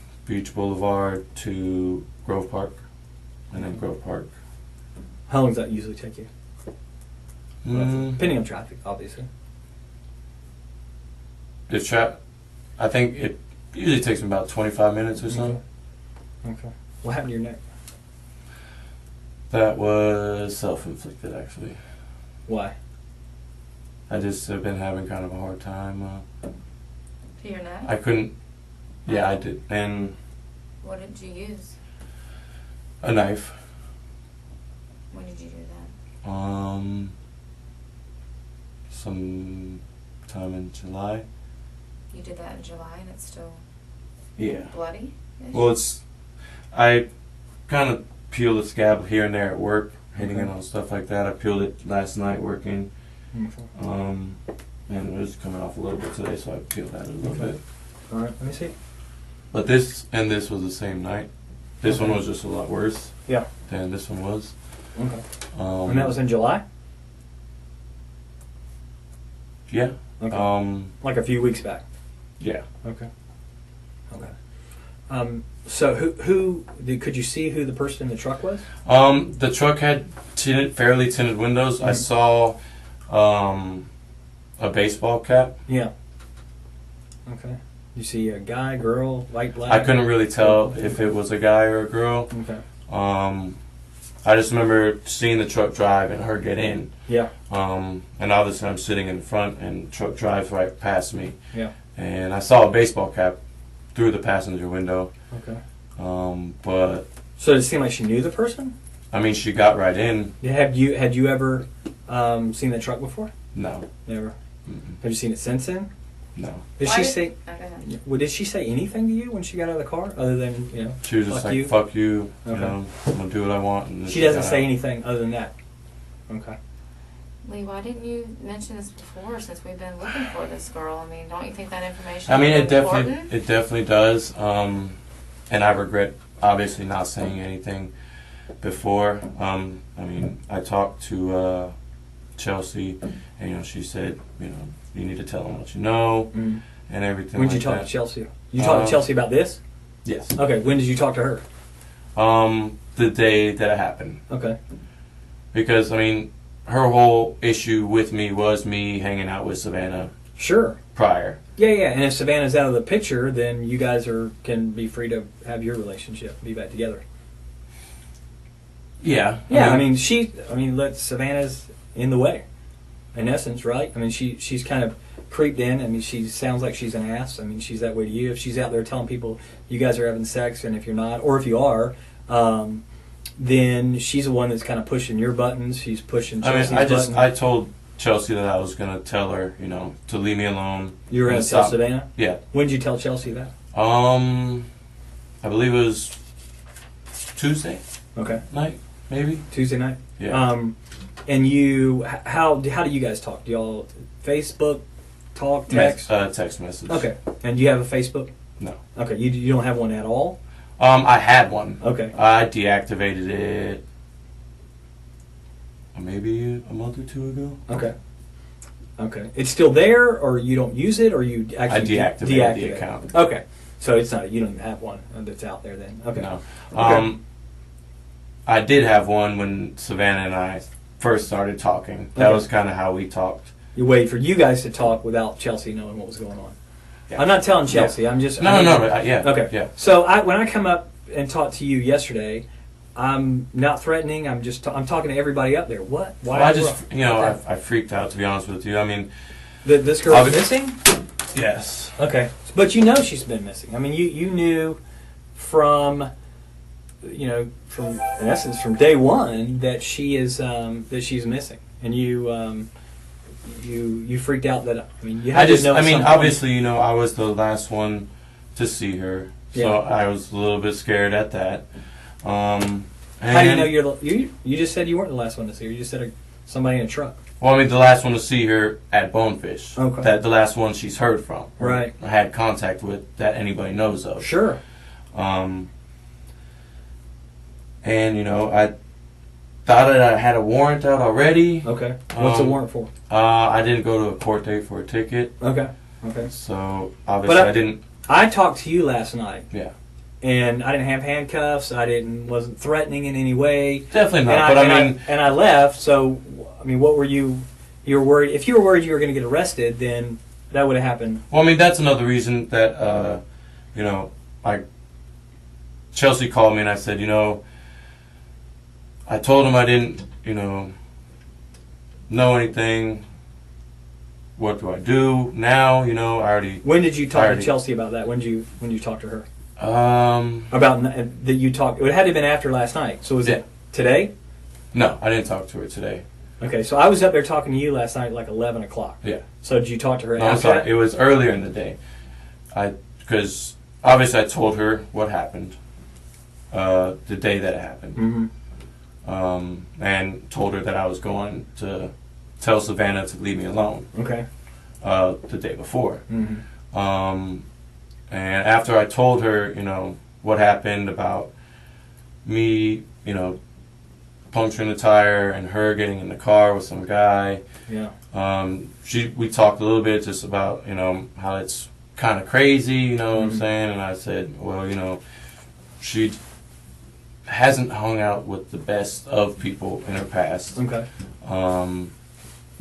to Grove Park, and then Grove Park. How long does that usually take you? Depending on traffic, obviously. I think it usually takes me about 25 minutes or so. Okay. What happened to your neck? That was self-inflicted, actually. Why? I just have been having kind of a hard time. To your neck? I couldn't. Yeah, I did. And What did you use? a knife. When did you do that? Some time in July. You did that in July and it's still Yeah. bloody? Well, I kind of peel the scab here and there at work, hitting it on stuff like that. I peeled it last night working. And it was coming off a little bit today, so I peeled that a little bit. All right, let me see. But this was the same night. This one was just a lot worse. Yeah. Than this one was. Okay. And that was in July? Yeah. Okay. Like a few weeks back. Yeah. Okay. Okay. So who could you see who the person in the truck was? The truck had fairly tinted windows. I saw a baseball cap. Yeah. Okay. You see a guy, girl, white, black? I couldn't really tell if it was a guy or a girl. Okay. I just remember seeing the truck drive and her get in. Yeah. And obviously I'm sitting in the front and the truck drives right past me. Yeah. And I saw a baseball cap through the passenger window. Okay. But so did it seem like she knew the person? I mean, she got right in. Yeah, had you ever seen that truck before? No. Never. Mm-mm. Have you seen it since then? No. Did Why she did- say? Oh, go ahead. Well, did she say anything to you when she got out of the car, other than She was just fuck like, you? "Fuck you," you Okay. know. I'm gonna do what I want. And then She doesn't got say out. anything other than that. Okay. Lee, why didn't you mention this before since we've been looking for this girl? I mean, don't you think that information I mean, is it definitely important? does. And I regret obviously not saying anything before. I mean, I talked to Chelsea, and she said, you need to tell them what you know and everything. When did like you talk that. to Chelsea? You talked to Chelsea about this? Yes. Okay. When did you talk to her? The day that it happened. Okay. Because I mean, her whole issue with me was me hanging out with Savannah Sure. prior. Yeah. And if Savannah's out of the picture, then you guys can be free to have your relationship, be back together. Yeah. Yeah. I mean, Savannah's in the way, in essence, right? I mean, she's kind of creeped in. I mean, she sounds like she's an ass. I mean, she's that way to you. If she's out there telling people you guys are having sex, and if you're not, or if you are, then she's the one that's kind of pushing your buttons. She's pushing Chelsea's buttons. I told Chelsea that I was gonna tell her, to leave me alone. You were going to tell Savannah? Yeah. When did you tell Chelsea that? I believe it was Tuesday Okay. night, maybe. Tuesday night? Yeah. And you, how do you guys talk? Do y'all Facebook, talk, text? Text message. Okay. And do you have a Facebook? No. Okay. You don't have one at all? I had one. Okay. I deactivated it maybe a month or two ago. Okay. Okay. It's still there, or you don't use it, or you actually I deactivated the account. Okay. So it's not, you don't even have one that's out there then. Okay. No. Okay. I did have one when Savannah and I first started talking. That Okay. was kind of how we talked. You wait for you guys to talk without Chelsea knowing what was going on. Yeah. I'm not telling Chelsea. I'm just No. Yeah. Okay. Yeah. So when I come up and talk to you yesterday, I'm not threatening. I'm just I'm talking to everybody up there. What? Why? Well, I just I freaked out, to be honest with you. I mean, this girl's missing. yes. Okay, but she's been missing. I mean, you knew from in essence from day one that she's missing, and you freaked out that you had to know. Obviously, I was the last one to see her, so Yeah. I was a little bit scared at that. How do you know you just said you weren't the last one to see her? You just said somebody in a truck. Well, the last one to see her at Bonefish. Okay. The last one she's heard from. or Right. had contact with that anybody knows of. Sure. And I thought that I had a warrant out already. Okay. What's the warrant for? I didn't go to a court date for a ticket, Okay. Okay. so obviously I didn't. I talked to you last night. Yeah. And I didn't have handcuffs. Wasn't threatening in any way. Definitely not. And I left. So, what were you? You were worried. If you were worried you were going to get arrested, then that would have happened. Well, that's another reason that Chelsea called me and I said, I told him I didn't, know anything what do I do now? You know, I already. When did you talk to Chelsea about that? When did you talk to her? About that you talked. It had to have been after last night. So was it today? No, I didn't talk to her today. Okay, so I was up there talking to you last night, like 11 o'clock. Yeah. So did you talk to her No, after that? It was earlier in the day. Because obviously I told her what happened the day that it happened. Mm-hmm. And told her that I was going to tell Savannah to leave me alone. Okay. The day before. Mm-hmm. And after I told her, you know, what happened about me, you know, puncturing the tire and her getting in the car with some guy. Yeah. We talked a little bit just about, you know, how it's kind of crazy, you know what I'm saying? And I said, well, you know, she hasn't hung out with the best of people in her past. Okay. And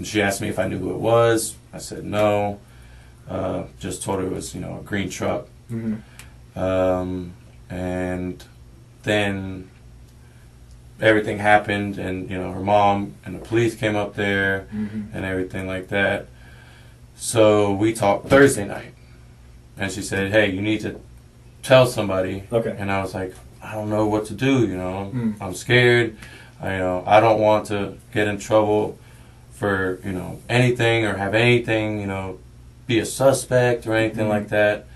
she asked me if I knew who it was. I said no. Just told her it was, you know, a green truck. Mm-hmm. And then everything happened, and you know, her mom and the police came up there and everything like that. So we talked Thursday night, and she said, "Hey, you need to tell somebody." Okay. And I was like, "I don't know what to do. You know, I'm scared. I don't want to get in trouble for, you know, anything or have anything, you know, be a suspect or anything like that."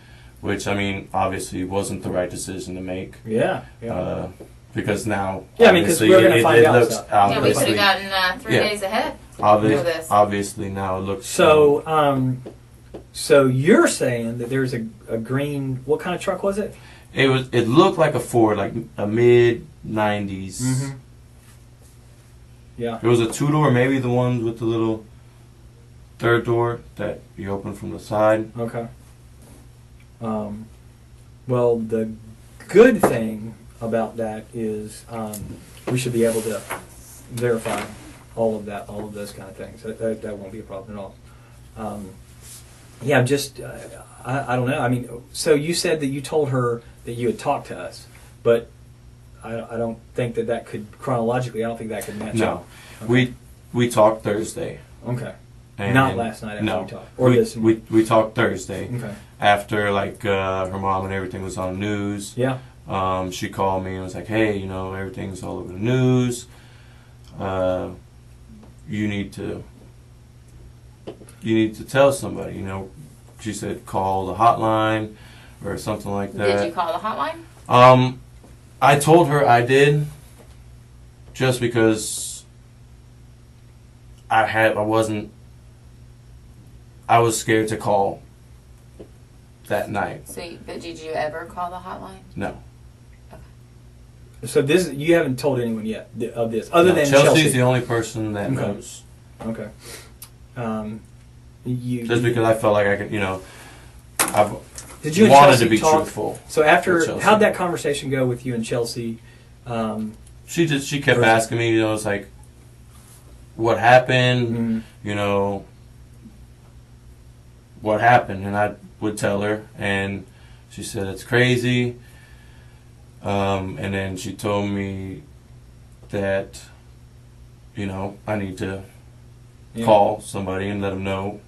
Which, I mean, obviously wasn't the right decision to make. Yeah. Yeah. Because now, yeah, I mean, because we're going to find out stuff. Yeah, we could have gotten 3 days ahead. Obviously, now it looks. So, so you're saying that there's a green. What kind of truck was it? It looked like a Ford, like a mid '90s. Mm-hmm. Yeah. It was a 2-door, maybe the ones with the little third door that you open from the side. Okay. Well, the good thing about that is we should be able to verify all of those kind of things. That won't be a problem at all. Yeah, just I don't know. I mean, so you said that you told her that you had talked to us, but I don't think that could chronologically. I don't think that could match up. Okay. We talked Thursday. Okay. And not last night after we talked. Or we talked Thursday. Okay. After like her mom and everything was on the news. Yeah. She called me and was like, "Hey, you know, everything's all over the news. You need to tell somebody." You know, she said call the hotline or something like that. Did you call the hotline? I told her I did, just because I was scared to call that night. But did you ever call the hotline? No. So you haven't told anyone yet of this, other than Chelsea's the only person that knows. Okay. Just because I felt like I could, you know, did you wanted to be truthful. So how'd that conversation go with you and Chelsea? She kept asking me, you know, it's like, what happened? You know, what happened? And I would tell her, and she said it's crazy. And then she told me that, you know, I need to call somebody and let them know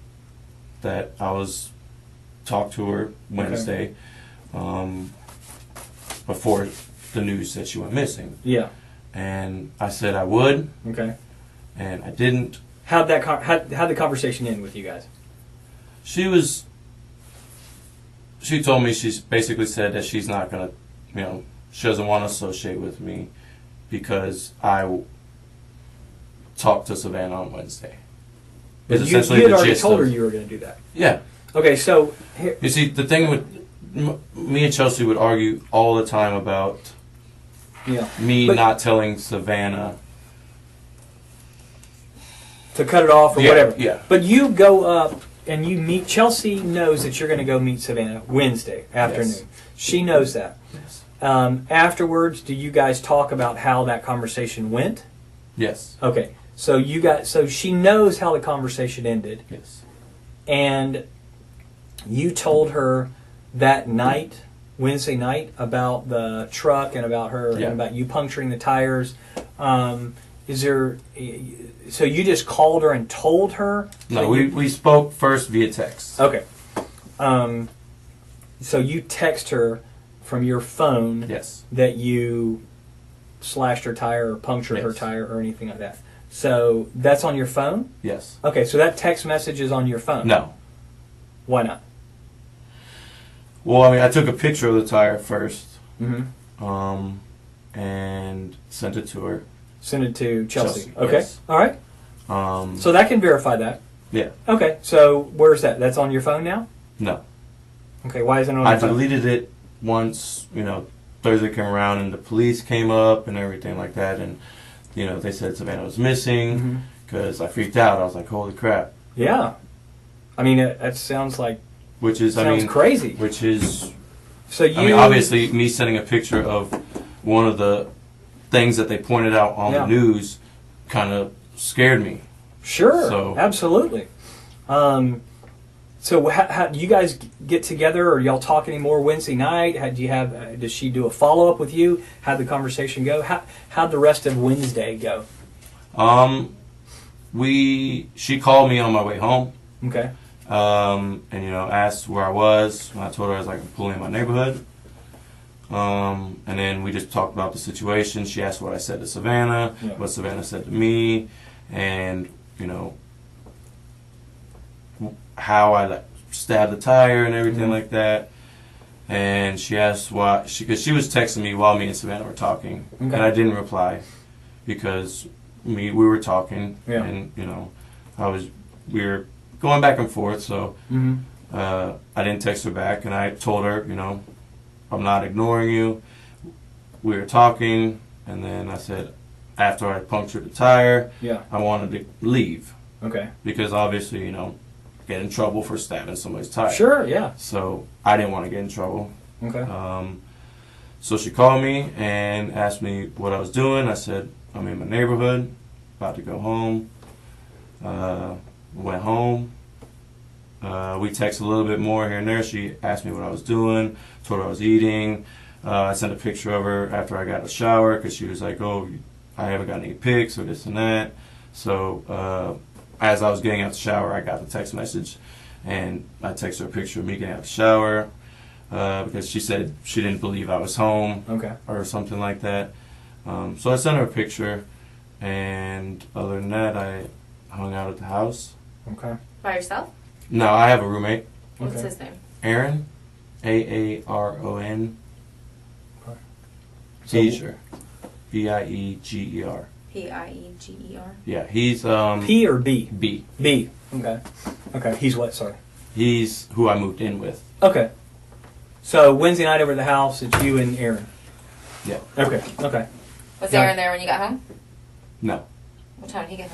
that I was talked to her Wednesday, before the news that she went missing. Yeah. And I said I would. Okay. And I didn't. How'd the conversation end with you guys? She told me, she's basically said that she's not gonna, you know, she doesn't want to associate with me because I talked to Savannah on Wednesday. But you had already told her you were going to do that. Yeah. Okay, so you see, the thing with me and Chelsea would argue all the time about me not telling Savannah to cut it off or whatever. Yeah. But you go up and you meet. Chelsea knows that you're going to go meet Savannah Wednesday afternoon. Yes. She knows that. Yes. Afterwards, do you guys talk about how that conversation went? Yes. Okay. So she knows how the conversation ended. Yes. And you told her that night, Wednesday night, about the truck and about her and about you puncturing the tires. is there? So you just called her and told her? No, we spoke first via text. Okay. So you text her from your phone. Yes. That you slashed her tire or punctured her tire or anything like that. So that's on your phone? Yes. Okay, so that text message is on your phone? No. Why not? Well, I mean, I took a picture of the tire first, Mm-hmm. And sent it to her. Send it to Chelsea. Okay, yes. all right. So that can verify that. Yeah. Okay, so where's that? That's on your phone now? No. Okay, why isn't it on your phone? I deleted it once, Thursday came around and the police came up and everything like that, and they said Savannah was missing because I freaked out. I was like, holy crap. Yeah. I mean, that sounds like sounds crazy. Which is, so you obviously me sending a picture of one of the things that they pointed out on the news kind of scared me. Sure, So, absolutely. So how do you guys get together, or y'all talk anymore Wednesday night? Does she do a follow up with you? How'd the conversation go? How'd the rest of Wednesday go? She called me on my way home. Okay. And asked where I was. And I told her I was like pulling in my neighborhood. And then we just talked about the situation. She asked what I said to Savannah, what Savannah said to me, and how I stabbed the tire and everything like that. And she asked why, because she was texting me while me and Savannah were talking, and I didn't reply because we were talking, and we were going back and forth. So I didn't text her back, and I told her, I'm not ignoring you. We were talking, and then I said after I punctured the tire, I wanted to leave. Okay. Because obviously, get in trouble for stabbing somebody's tire. Sure, yeah. So I didn't want to get in trouble. Okay. So she called me and asked me what I was doing. I said, I'm in my neighborhood, about to go home. Went home. We texted a little bit more here and there. She asked me what I was doing, told her I was eating. I sent a picture of her after I got a shower because she was like, oh, I haven't got any pics or this and that. So as I was getting out the shower, I got the text message, and I texted her a picture of me getting out the shower because she said she didn't believe I was home or something like that. So I sent her a picture, and other than that, I hung out at the house. Okay. By yourself? No, I have a roommate. What's his name? Aaron. Aaron. Okay. Bieger. Bieger. Pieger? Yeah, he's P or B? B. B. Okay. Okay. He's what? Sorry. He's who I moved in with. Okay. So Wednesday night over at the house, it's you and Aaron. Yeah. Okay. Okay. Was Aaron there when you got home? No. What time did he get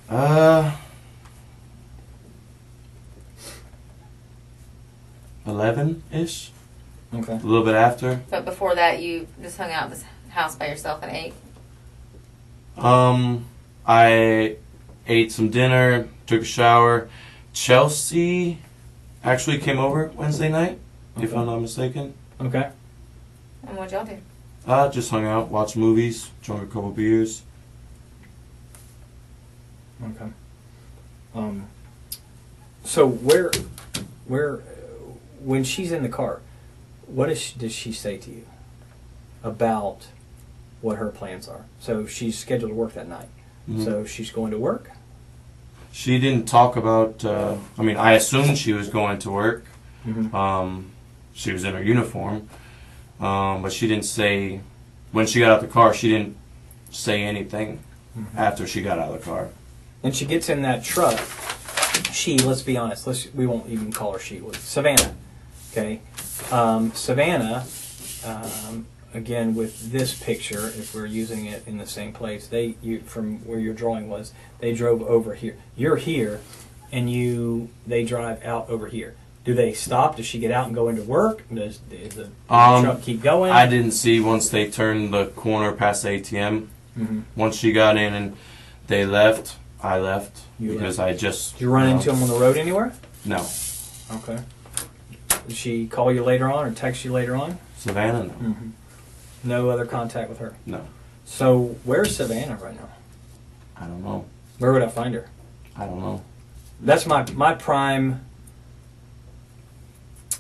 home? 11-ish. Okay. A little bit after. But before that, you just hung out at this house by yourself and ate? I ate some dinner, took a shower. Chelsea actually came over Wednesday night, if I'm not mistaken. Okay. And what'd y'all do? Just hung out, watched movies, drank a couple beers. Okay. So where, when she's in the car, what does she say to you about what her plans are? So she's scheduled to work that night. Mm-hmm. So she's going to work? She didn't talk about, I assumed she was going to work. Mm-hmm. She was in her uniform. But she didn't say, when she got out the car, she didn't say anything after she got out of the car. And she gets in that truck. Let's be honest, we won't even call her she. Savannah. Okay. Savannah, again, with this picture, if we're using it in the same place, from where your drawing was, they drove over here. You're here, and they drive out over here. Do they stop? Does she get out and go into work? Does the truck keep going? I didn't see once they turned the corner past the ATM. Mm-hmm. Once she got in and they left, I left because left. I just... Did you run into them on the road anywhere? No. Okay. Did she call you later on or text you later on? Savannah, no. Mm-hmm. No other contact with her? No. So where's Savannah right now? I don't know. Where would I find her? I don't know. That's my prime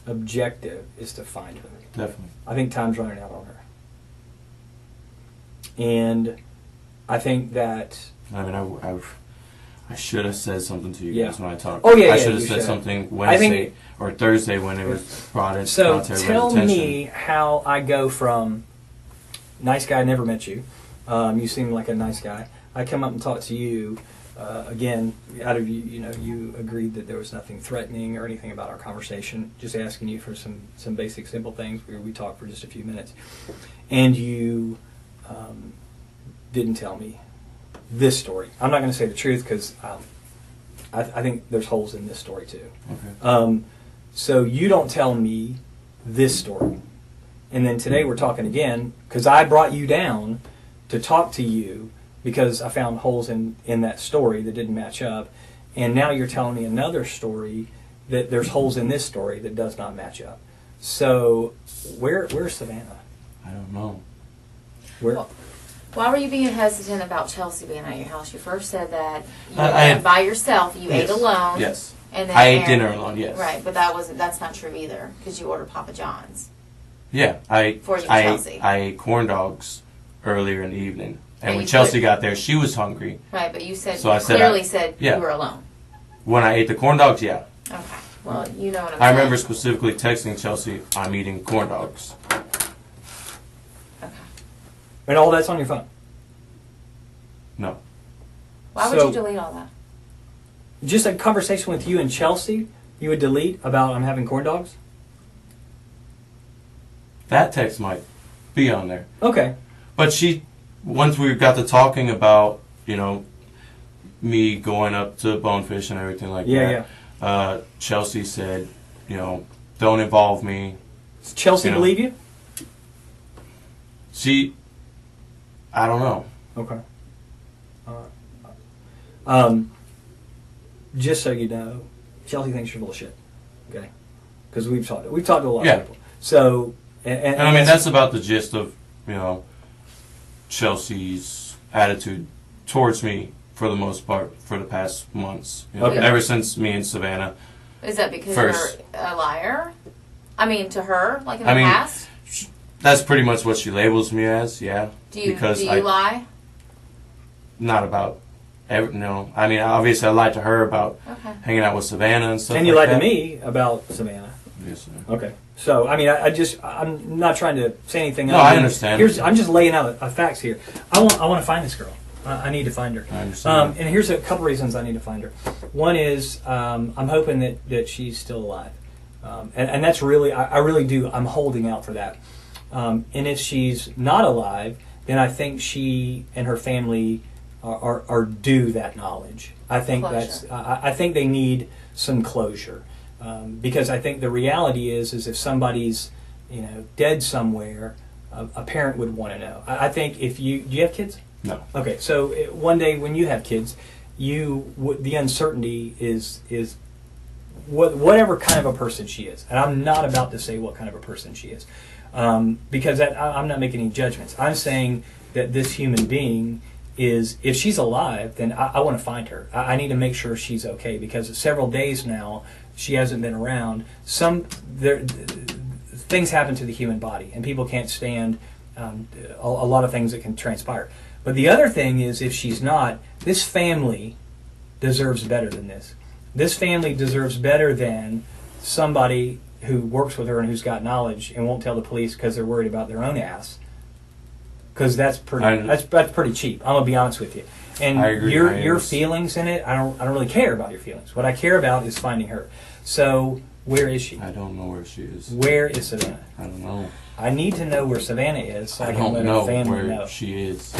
objective is to find her. Definitely. I think time's running out on her. And I think that... I mean, I should have said something to you guys when I talked. Oh, yeah, I yeah, should have you said should. something Wednesday or Thursday when it was brought in. So brought to everybody's tell attention. me how I go from nice guy, never met you. You seem like a nice guy. I come up and talk to you. Again, out of you agreed that there was nothing threatening or anything about our conversation. Just asking you for some basic, simple things. We talked for just a few minutes, and you didn't tell me this story. I'm not going to say the truth because I think there's holes in this story too. Okay. So you don't tell me this story, and then today we're talking again because I brought you down to talk to you because I found holes in that story that didn't match up, and now you're telling me another story that there's holes in this story that does not match up. So where's Savannah? I don't know. Where? Well, why were you being hesitant about Chelsea being at your house? You first said that you I went by yourself, you ate Yes. alone. Yes. And then I ate Aaron- dinner alone. Yes. Right, but that's not true either because you ordered Papa John's. Yeah. For Chelsea. I ate corn dogs earlier in the evening, and And when you Chelsea put- got there, she was hungry. Right, but you said So I said clearly said yeah. you were alone. When I ate the corn dogs, yeah. Okay. Well, you know what I'm I saying. remember specifically texting Chelsea, "I'm eating corn dogs." Okay. And all that's on your phone. No. Why would So- you delete all that? Just a conversation with you and Chelsea, you would delete about I'm having corn dogs? That text might be on there. Okay. But once we got to talking about, me going up to Bonefish and everything like Yeah, that, Chelsea said, don't involve me. Does Chelsea You know. believe you? I don't know. Okay. Just so you know, Chelsea thinks you're bullshit. Okay. Because we've talked to a lot Yeah. of people. So, and And I mean, that's about the gist of, Chelsea's attitude towards me for the most part for the past months. Okay. Ever since me and Savannah. Is that because First. you're a liar? I mean, to her, like in the I mean, past? That's pretty much what she labels me as, yeah. Do you because lie? Not about, no. I mean, obviously I lied to her about Okay. hanging out with Savannah and stuff and you like lied that. to me about Savannah. Yes, sir. Okay. So, I mean, I'm not trying to say anything. No, other I than- understand. I'm just laying out facts here. I want to find this girl. I need to find her. I understand. And here's a couple reasons I need to find her. One is I'm hoping that she's still alive. And that's really, I really do, I'm holding out for that. And if she's not alive, then I think she and her family are due that knowledge. I think Closure. I think they need some closure. Because I think the reality is if somebody's dead somewhere, a parent would want to know. I think do you have kids? No. Okay, so one day when you have kids, the uncertainty is whatever kind of a person she is, and I'm not about to say what kind of a person she is, because I'm not making any judgments. I'm saying that this human being is, if she's alive, then I want to find her. I need to make sure she's okay because several days now she hasn't been around. Things happen to the human body, and people can't stand a lot of things that can transpire. But the other thing is, if she's not, this family deserves better than this. This family deserves better than somebody who works with her and who's got knowledge and won't tell the police because they're worried about their own ass. Because that's pretty cheap. I'm gonna be honest with you. And I agree. your feelings in it, I don't really care about your feelings. What I care about is finding her. So where is she? I don't know where she is. Where is Savannah? I don't know. I need to know where Savannah is so I, I can don't let know her family where know. she is.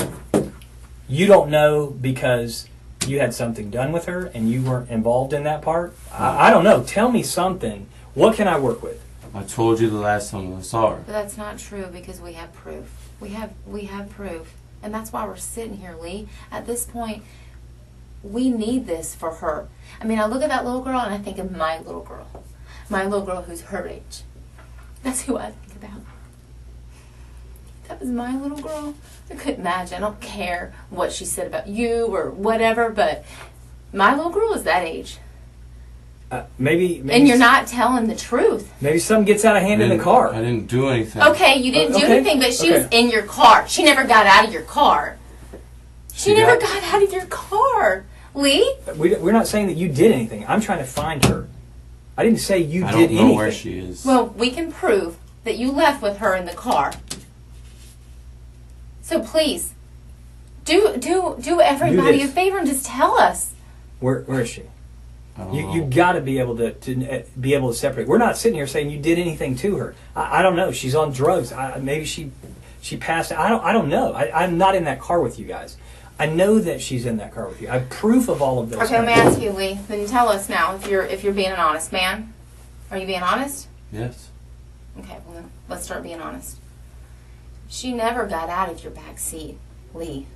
You don't know because you had something done with her and you weren't involved in that part? I don't know. Tell me something. What can I work with? I told you the last time I saw her. But that's not true because we have proof. We have proof. And that's why we're sitting here, Lee. At this point, we need this for her. I mean, I look at that little girl and I think of my little girl. My little girl who's her age. That's who I think about. That was my little girl. I couldn't imagine. I don't care what she said about you or whatever, but my little girl is that age. Maybe and you're not telling the truth. Maybe something gets out of hand in the car. I didn't do anything. Okay, you didn't do anything, but she was in your car. She never got out of your car. She never got out of your car. Lee? We're not saying that you did anything. I'm trying to find her. I didn't say you did anything. I don't know where she is. Well, we can prove that you left with her in the car. So please, do everybody a favor and just tell us. Where is she? You got to be able to separate. We're not sitting here saying you did anything to her. I don't know. She's on drugs. Maybe she passed. I don't know. I'm not in that car with you guys. I know that she's in that car with you. I have proof of all of this. Okay, let me ask you, Lee. Then tell us now if you're being an honest man. Are you being honest? Yes. Okay, well then let's start being honest. She never got out of your back seat, Lee.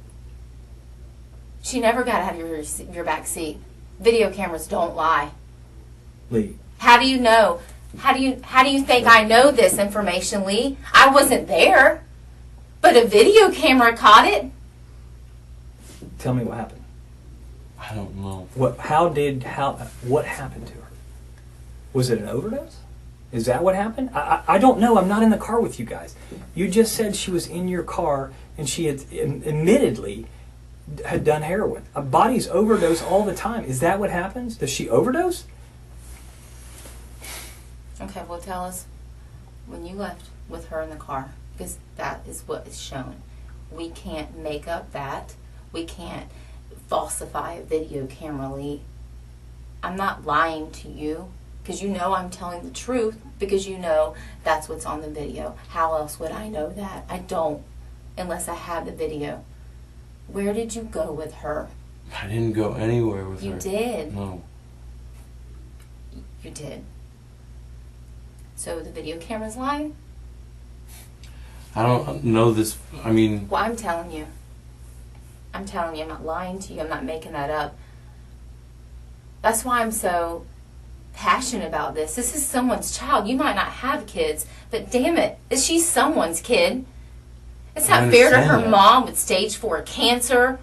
She never got out of your back seat. Video cameras don't lie. Lee. How do you know? How do you think I know this information, Lee? I wasn't there, but a video camera caught it. Tell me what happened. I don't know. What happened to her? Was it an overdose? Is that what happened? I don't know. I'm not in the car with you guys. You just said she was in your car and she had admittedly had done heroin. Bodies overdose all the time. Is that what happens? Does she overdose? Okay, well tell us when you left with her in the car, because that is what is shown. We can't make up that. We can't falsify a video camera, Lee. I'm not lying to you because you know I'm telling the truth because you know that's what's on the video. How else would I know that? I don't unless I have the video. Where did you go with her? I didn't go anywhere with her. You did. No. You did. So the video camera's lying? I don't know this. I mean... Well, I'm telling you. I'm telling you. I'm not lying to you. I'm not making that up. That's why I'm so passionate about this. This is someone's child. You might not have kids, but damn it, is she someone's kid? It's not fair to her mom with stage 4 cancer.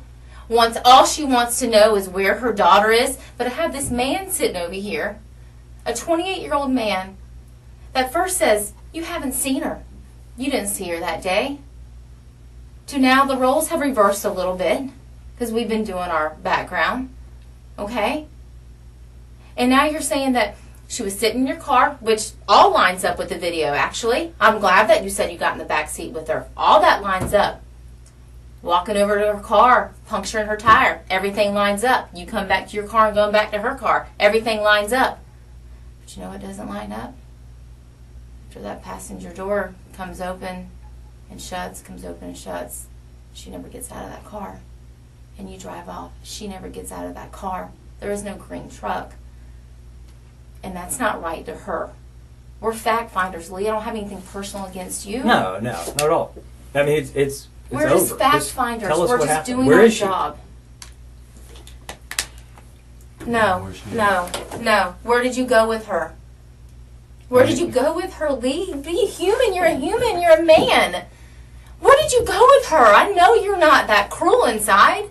All she wants to know is where her daughter is. But I have this man sitting over here, a 28-year-old man, that first says, you haven't seen her. You didn't see her that day. To now the roles have reversed a little bit because we've been doing our background. Okay? And now you're saying that she was sitting in your car, which all lines up with the video, actually. I'm glad that you said you got in the back seat with her. All that lines up. Walking over to her car, puncturing her tire. Everything lines up. You come back to your car and going back to her car. Everything lines up. But you know what doesn't line up? After that passenger door comes open and shuts, comes open and shuts, she never gets out of that car. And you drive off. She never gets out of that car. There is no green truck. And that's not right to her. We're fact finders, Lee. I don't have anything personal against you. No, not at all. I mean, it's we're over. just fact finders. We're just happened. doing Where our is she? job. No. Where did you go with her? Where did you go with her, Lee? Be a human. You're a human. You're a man. Where did you go with her? I know you're not that cruel inside.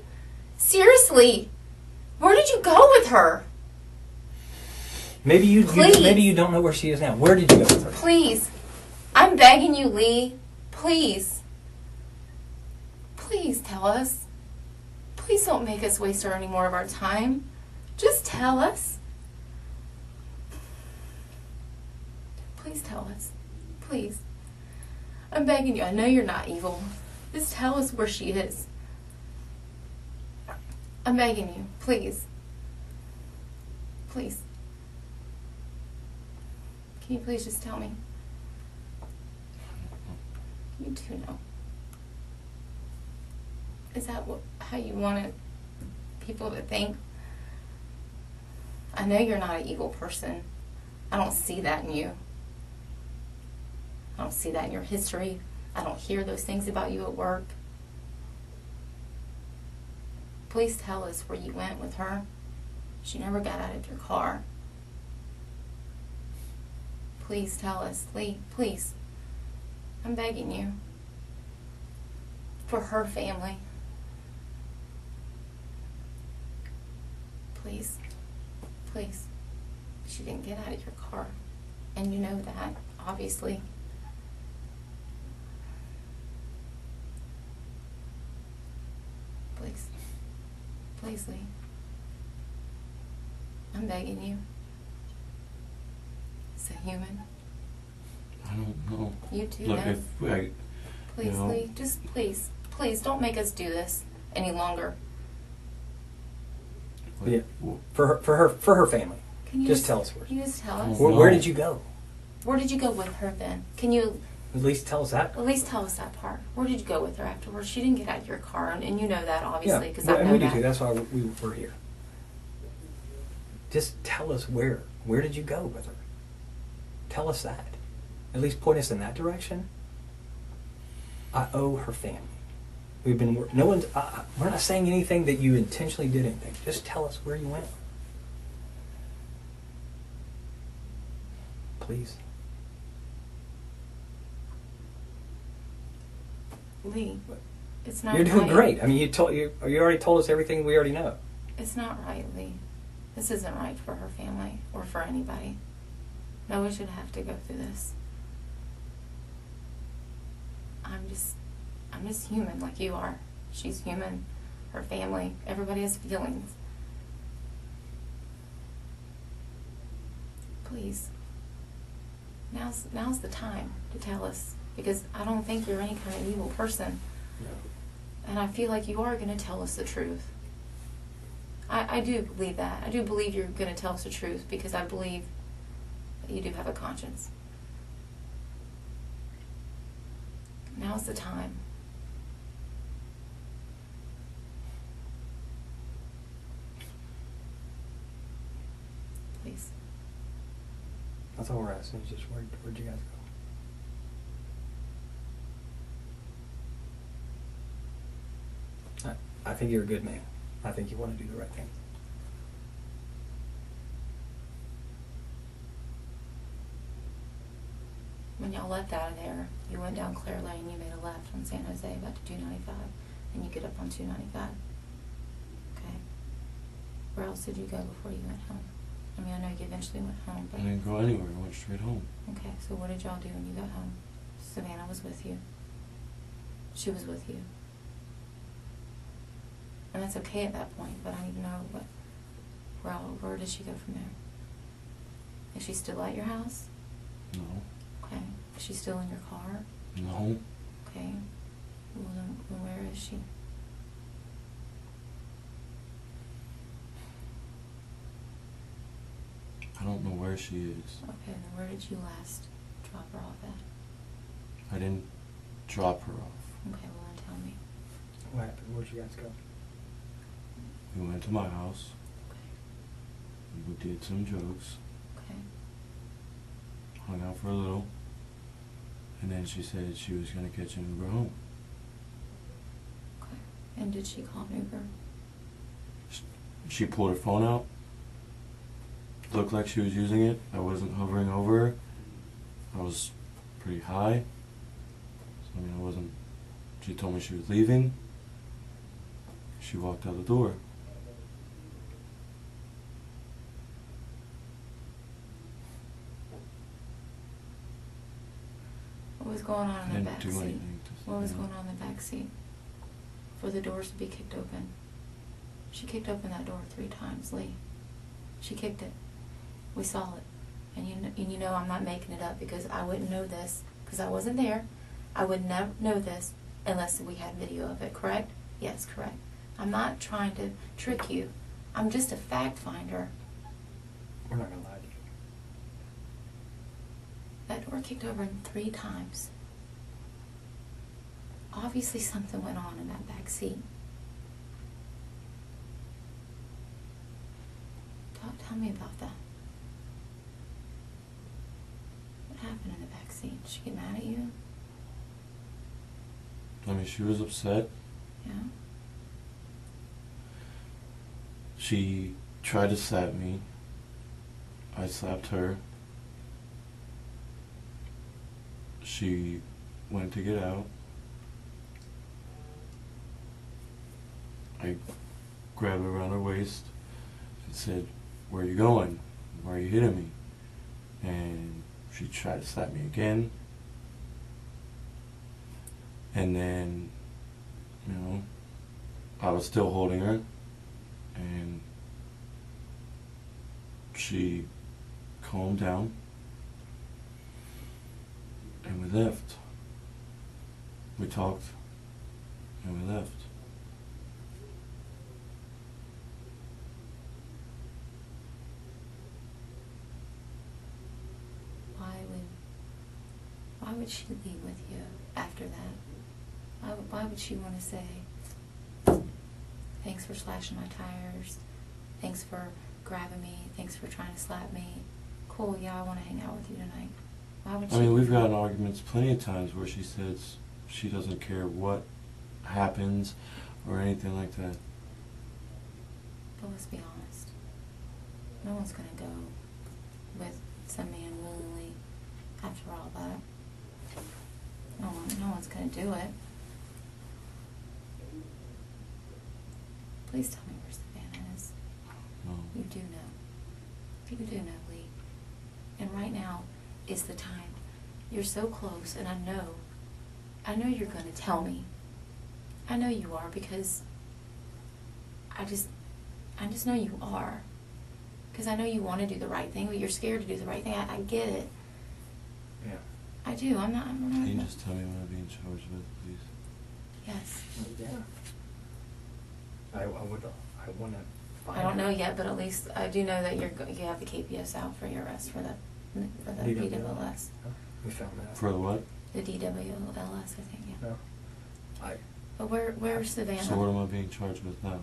Seriously. Where did you go with her? Maybe you don't know where she is now. Where did you go with her? Please. I'm begging you, Lee. Please. Please tell us. Please don't make us waste any more of our time. Just tell us. Please tell us. Please. I'm begging you. I know you're not evil. Just tell us where she is. I'm begging you. Please. Please. Can you please just tell me? You do know. Is that how you wanted people to think? I know you're not an evil person. I don't see that in you. I don't see that in your history. I don't hear those things about you at work. Please tell us where you went with her. She never got out of your car. Please tell us, Lee, please. I'm begging you. For her family. Please. Please. She didn't get out of your car. And you know that, obviously. Please. Please, Lee. I'm begging you. As a human. I don't know. You too, Look, know. if I, Please, you know, Lee. Just please. Please don't make us do this any longer. Yeah. For her family. Can you Just tell us where. Can you just tell us? Well, Where No. did you go? Where did you go with her then? Can you At least tell us that. at least tell us that part? Where did you go with her afterwards? She didn't get out of your car, and you know that obviously because I and know we do that. too. That's why we're here. Just tell us where. Where did you go with her? Tell us that. At least point us in that direction. I owe her family. We've been. No one's. We're not saying anything that you intentionally did anything. Just tell us where you went. Please. Lee, it's not. You're doing right. great. I mean, you already told us everything we already know. It's not right, Lee. This isn't right for her family or for anybody. No one should have to go through this. I'm just human like you are. She's human. Her family. Everybody has feelings. Please. Now's the time to tell us. Because I don't think you're any kind of evil person. And I feel like you are going to tell us the truth. I do believe that. I do believe you're going to tell us the truth because I believe that you do have a conscience. Now's the time. Please. That's all we're asking. Is just where'd you guys go? I think you're a good man. I think you want to do the right thing. When y'all left out of there, you went down Clare Lane, you made a left on San Jose back to 295, and you get up on 295. Okay. Where else did you go before you went home? I mean, I know you eventually went home, I but... didn't go anywhere. I went straight home. Okay, so what did y'all do when you got home? Savannah was with you. She was with you. And that's okay at that point, but I need to know where did she go from there? Is she still at your house? No. Okay. Is she still in your car? No. Okay. Well, then where is she? I don't know where she is. Okay, then where did you last drop her off at? I didn't drop her off. Okay, well then tell me. What happened? Where'd you guys go? We went to my house. Okay. We did some jokes. Okay. Hung out for a little. And then she said she was going to catch an Uber home. Okay. And did she call an Uber? She pulled her phone out. Looked like she was using it. I wasn't hovering over her. I was pretty high. So, I mean, I wasn't... She told me she was leaving. She walked out the door. What was going on in the back Didn't do seat? anything to... What was going on in the back seat? For the doors to be kicked open. She kicked open that door 3 times, Lee. She kicked it. We saw it. And you know I'm not making it up because I wouldn't know this because I wasn't there. I would never know this unless we had video of it, correct? Yes, correct. I'm not trying to trick you. I'm just a fact finder. We're not going to lie to you. That door kicked open 3 times. Obviously something went on in that back seat. Tell me about that. What happened in the back seat? Did she get mad at you? I mean, she was upset. Yeah? She tried to slap me. I slapped her. She went to get out. I grabbed her around her waist and said, "Where are you going? Why are you hitting me?" And she tried to slap me again. And then, you know, I was still holding her, and she calmed down, and we left. We talked, and we left. Why would she leave with you after that? Why would she want to say, "Thanks for slashing my tires. Thanks for grabbing me. Thanks for trying to slap me. Cool, yeah, I want to hang out with you tonight." Why would she? I mean, we've gotten arguments plenty of times where she says she doesn't care what happens or anything like that. But let's be honest. No one's going to go with some man willingly after all that. No one's going to do it. Please tell me where Savannah is. No. You do know. You do know, Lee. And right now is the time. You're so close, and I know you're going to tell me. I know you are, because I just know you are. Because I know you want to do the right thing, but you're scared to do the right thing. I get it. Yeah. I do. I'm not. Can you just tell me what I'm being charged with, please? Yes. Yeah. I want to find I don't know out. yet, but at least I do know that you have the KPS out for your arrest for the DWLS. We found that. For the what? The DWLS, I think. Yeah. No. But where's Savannah? So what am I being charged with now?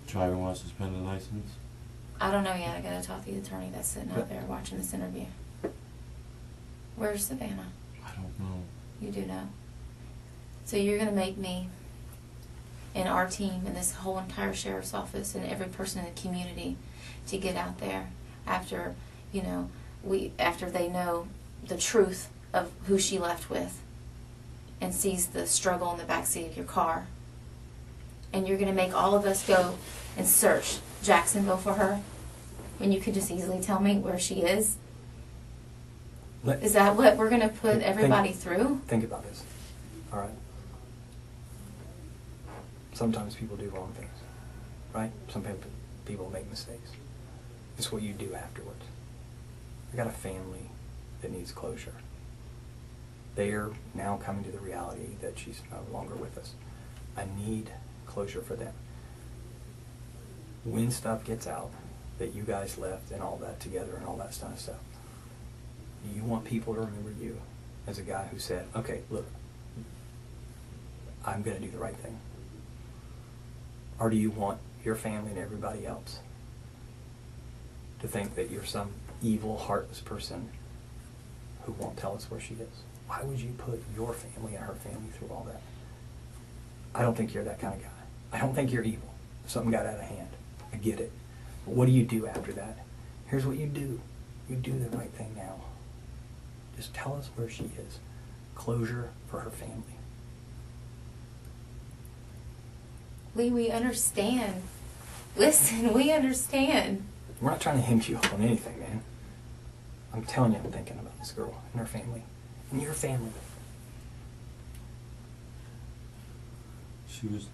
Driving while suspended license? I don't know yet. I gotta talk to the attorney that's sitting out there watching this interview. Where's Savannah? I don't know. You do know. So you're gonna make me and our team and this whole entire sheriff's office and every person in the community to get out there after, after they know the truth of who she left with and sees the struggle in the backseat of your car. And you're gonna make all of us go and search Jacksonville for her when you could just easily tell me where she is? Is that what we're going to put everybody through? Think about this. All right. Sometimes people do wrong things, right? Some people make mistakes. It's what you do afterwards. I got a family that needs closure. They are now coming to the reality that she's no longer with us. I need closure for them. When stuff gets out that you guys left and all that together and all that kind of stuff, do you want people to remember you as a guy who said, okay, look, I'm going to do the right thing? Or do you want your family and everybody else to think that you're some evil, heartless person who won't tell us where she is? Why would you put your family and her family through all that? I don't think you're that kind of guy. I don't think you're evil. Something got out of hand. I get it. But what do you do after that? Here's what you do. You do the right thing now. Just tell us where she is. Closure for her family. Lee, we understand. Listen, we understand. We're not trying to hem you up on anything, man. I'm telling you, I'm thinking about this girl and her family. And your family. She was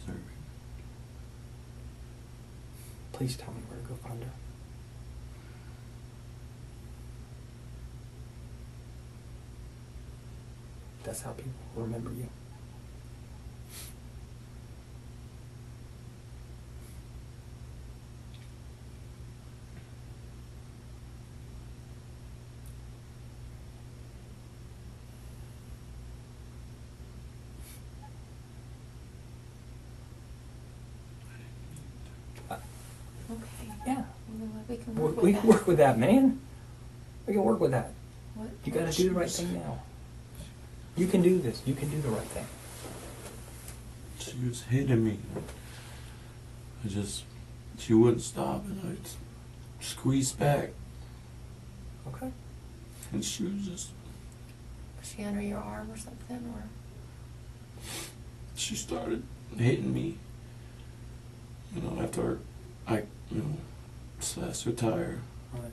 serving. Please tell me where to go find her. That's how people remember you. Okay. Yeah. We can We work with can that. work with that, man. We can work with that. What? You gotta do the right thing now. You can do this. You can do the right thing. She was hitting me. She wouldn't stop, and I squeezed back, Okay. and she was just. Was she under your arm or something? Or she started hitting me. You know, after I, slashed her tire. Right.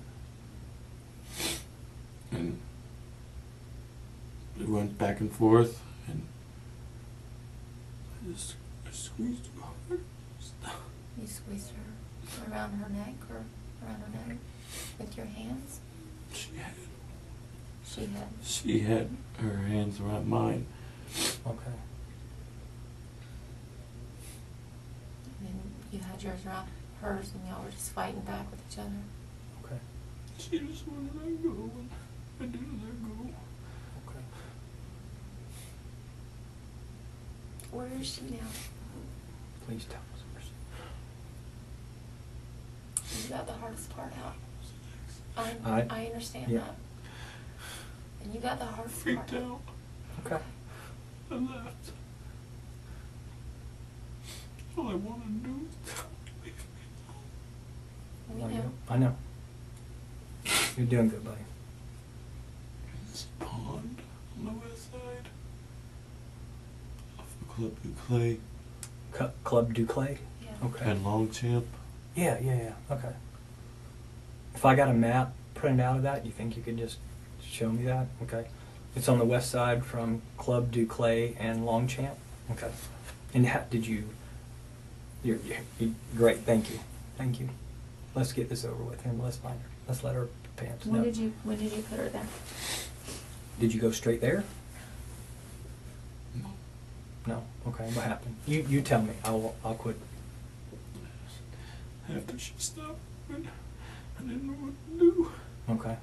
And we went back and forth, and I squeezed her hard. You squeezed her around her neck or around her neck with your hands? She had her hands around mine. Okay. And then you had yours around hers and y'all were just fighting back with each other. Okay. She just wouldn't let go, and I didn't let go. Okay. Where is she now? Please tell us first. You got the hardest part out. I understand yeah. that. And you got the hardest Freaked part out. Okay. I left. All I wanted to do was leave me alone. We know. I know. You're doing good, buddy. It's a pond on the west side. Off of Club du Clay Club du Clay? Yeah. Okay. and Longchamp. Yeah. Okay. If I got a map printed out of that, you think you could just show me that? Okay. It's on the west side from Club du Clay and Longchamp. Okay. And did you? You're great. Thank you. Let's get this over with, and let's find her. Let's let her pants know. When did you put her there? Did you go straight there? No. No. Okay. What happened? You tell me. I'll quit. After she stopped, I didn't know what to do. Okay.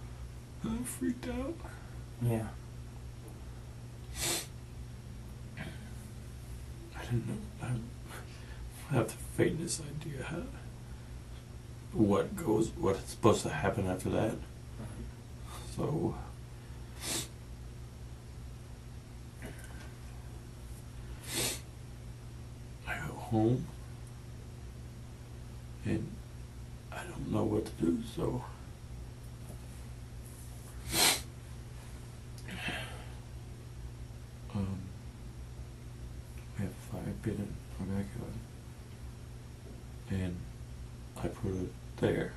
I freaked out. Yeah. I didn't know. I have the faintest idea what's supposed to happen after that. So I go home and I don't know what to do, so we have a fire pit in our backyard, and I put it there.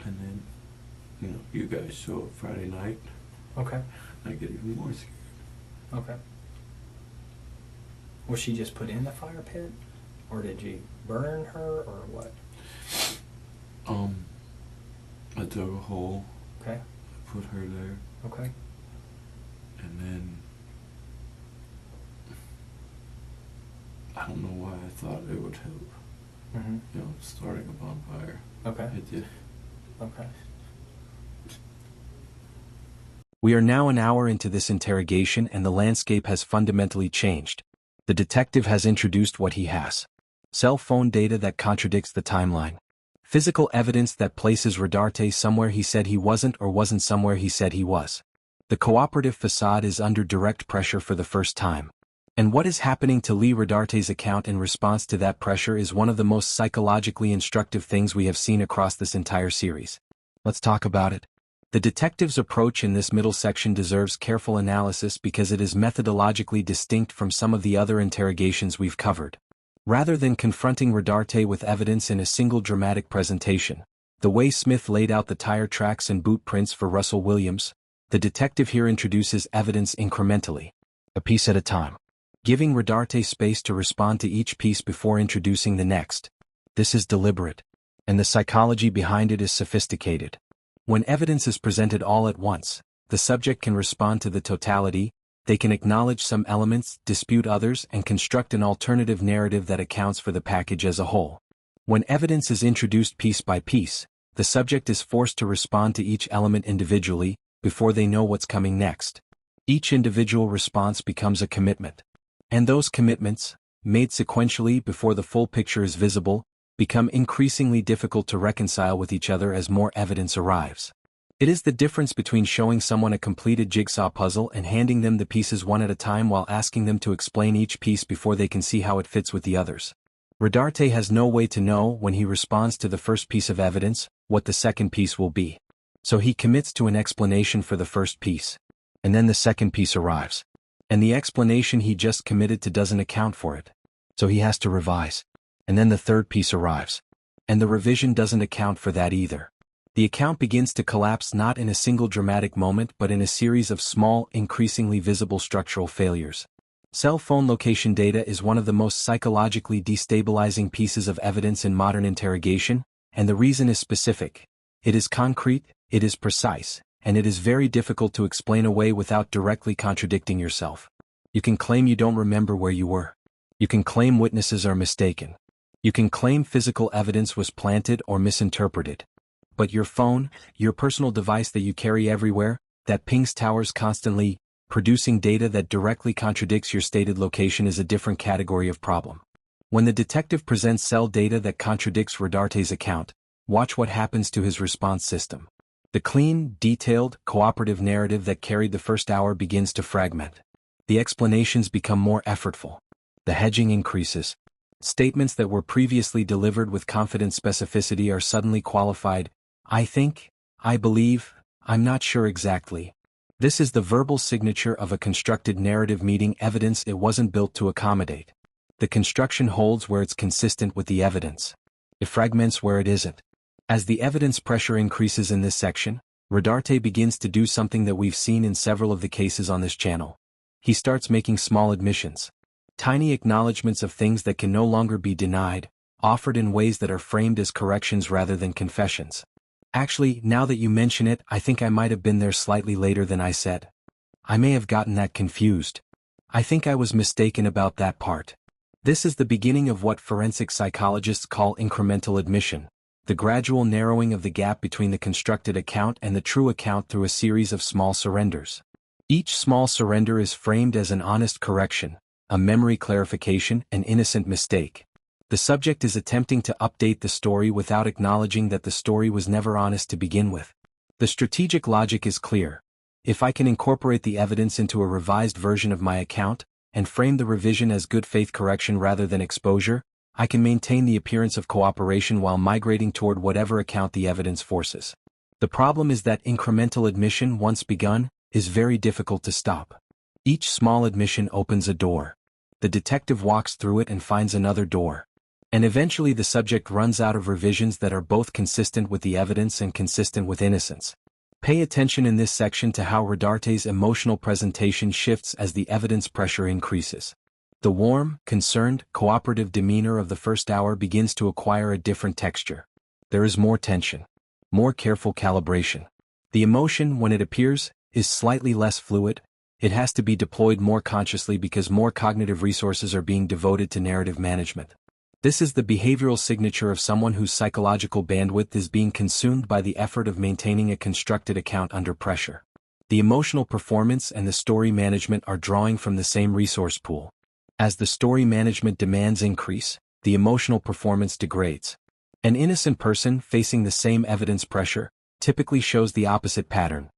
And then, you guys show up Friday night. Okay. I get even more scared. Okay. Was she just put in the fire pit, or did you burn her, or what? I dug a hole. Okay. I put her there, Okay. and then I don't know why I thought it would help. Mm-hmm. Starting a bonfire. Okay. It did. Okay. We are now an hour into this interrogation and the landscape has fundamentally changed. The detective has introduced what he has. Cell phone data that contradicts the timeline. Physical evidence that places Rodarte somewhere he said he wasn't or wasn't somewhere he said he was. The cooperative facade is under direct pressure for the first time. And what is happening to Lee Rodarte's account in response to that pressure is one of the most psychologically instructive things we have seen across this entire series. Let's talk about it. The detective's approach in this middle section deserves careful analysis because it is methodologically distinct from some of the other interrogations we've covered. Rather than confronting Rodarte with evidence in a single dramatic presentation, the way Smith laid out the tire tracks and boot prints for Russell Williams, the detective here introduces evidence incrementally, a piece at a time, giving Rodarte space to respond to each piece before introducing the next. This is deliberate, and the psychology behind it is sophisticated. When evidence is presented all at once, the subject can respond to the totality, they can acknowledge some elements, dispute others, and construct an alternative narrative that accounts for the package as a whole. When evidence is introduced piece by piece, the subject is forced to respond to each element individually, before they know what's coming next. Each individual response becomes a commitment. And those commitments, made sequentially before the full picture is visible, become increasingly difficult to reconcile with each other as more evidence arrives. It is the difference between showing someone a completed jigsaw puzzle and handing them the pieces one at a time while asking them to explain each piece before they can see how it fits with the others. Rodarte has no way to know, when he responds to the first piece of evidence, what the second piece will be. So he commits to an explanation for the first piece. And then the second piece arrives. And the explanation he just committed to doesn't account for it. So he has to revise. And then the third piece arrives. And the revision doesn't account for that either. The account begins to collapse not in a single dramatic moment but in a series of small, increasingly visible structural failures. Cell phone location data is one of the most psychologically destabilizing pieces of evidence in modern interrogation, and the reason is specific. It is concrete, it is precise, and it is very difficult to explain away without directly contradicting yourself. You can claim you don't remember where you were. You can claim witnesses are mistaken. You can claim physical evidence was planted or misinterpreted. But your phone, your personal device that you carry everywhere, that pings towers constantly, producing data that directly contradicts your stated location is a different category of problem. When the detective presents cell data that contradicts Rodarte's account, watch what happens to his response system. The clean, detailed, cooperative narrative that carried the first hour begins to fragment. The explanations become more effortful. The hedging increases. Statements that were previously delivered with confident specificity are suddenly qualified. I think, I believe, I'm not sure exactly. This is the verbal signature of a constructed narrative meeting evidence it wasn't built to accommodate. The construction holds where it's consistent with the evidence. It fragments where it isn't. As the evidence pressure increases in this section, Rodarte begins to do something that we've seen in several of the cases on this channel. He starts making small admissions. Tiny acknowledgments of things that can no longer be denied, offered in ways that are framed as corrections rather than confessions. Actually, now that you mention it, I think I might have been there slightly later than I said. I may have gotten that confused. I think I was mistaken about that part. This is the beginning of what forensic psychologists call incremental admission, the gradual narrowing of the gap between the constructed account and the true account through a series of small surrenders. Each small surrender is framed as an honest correction, a memory clarification, an innocent mistake. The subject is attempting to update the story without acknowledging that the story was never honest to begin with. The strategic logic is clear. If I can incorporate the evidence into a revised version of my account, and frame the revision as good faith correction rather than exposure, I can maintain the appearance of cooperation while migrating toward whatever account the evidence forces. The problem is that incremental admission, once begun, is very difficult to stop. Each small admission opens a door. The detective walks through it and finds another door. And eventually the subject runs out of revisions that are both consistent with the evidence and consistent with innocence. Pay attention in this section to how Rodarte's emotional presentation shifts as the evidence pressure increases. The warm, concerned, cooperative demeanor of the first hour begins to acquire a different texture. There is more tension, more careful calibration. The emotion, when it appears, is slightly less fluid. It has to be deployed more consciously because more cognitive resources are being devoted to narrative management. This is the behavioral signature of someone whose psychological bandwidth is being consumed by the effort of maintaining a constructed account under pressure. The emotional performance and the story management are drawing from the same resource pool. As the story management demands increase, the emotional performance degrades. An innocent person facing the same evidence pressure typically shows the opposite pattern.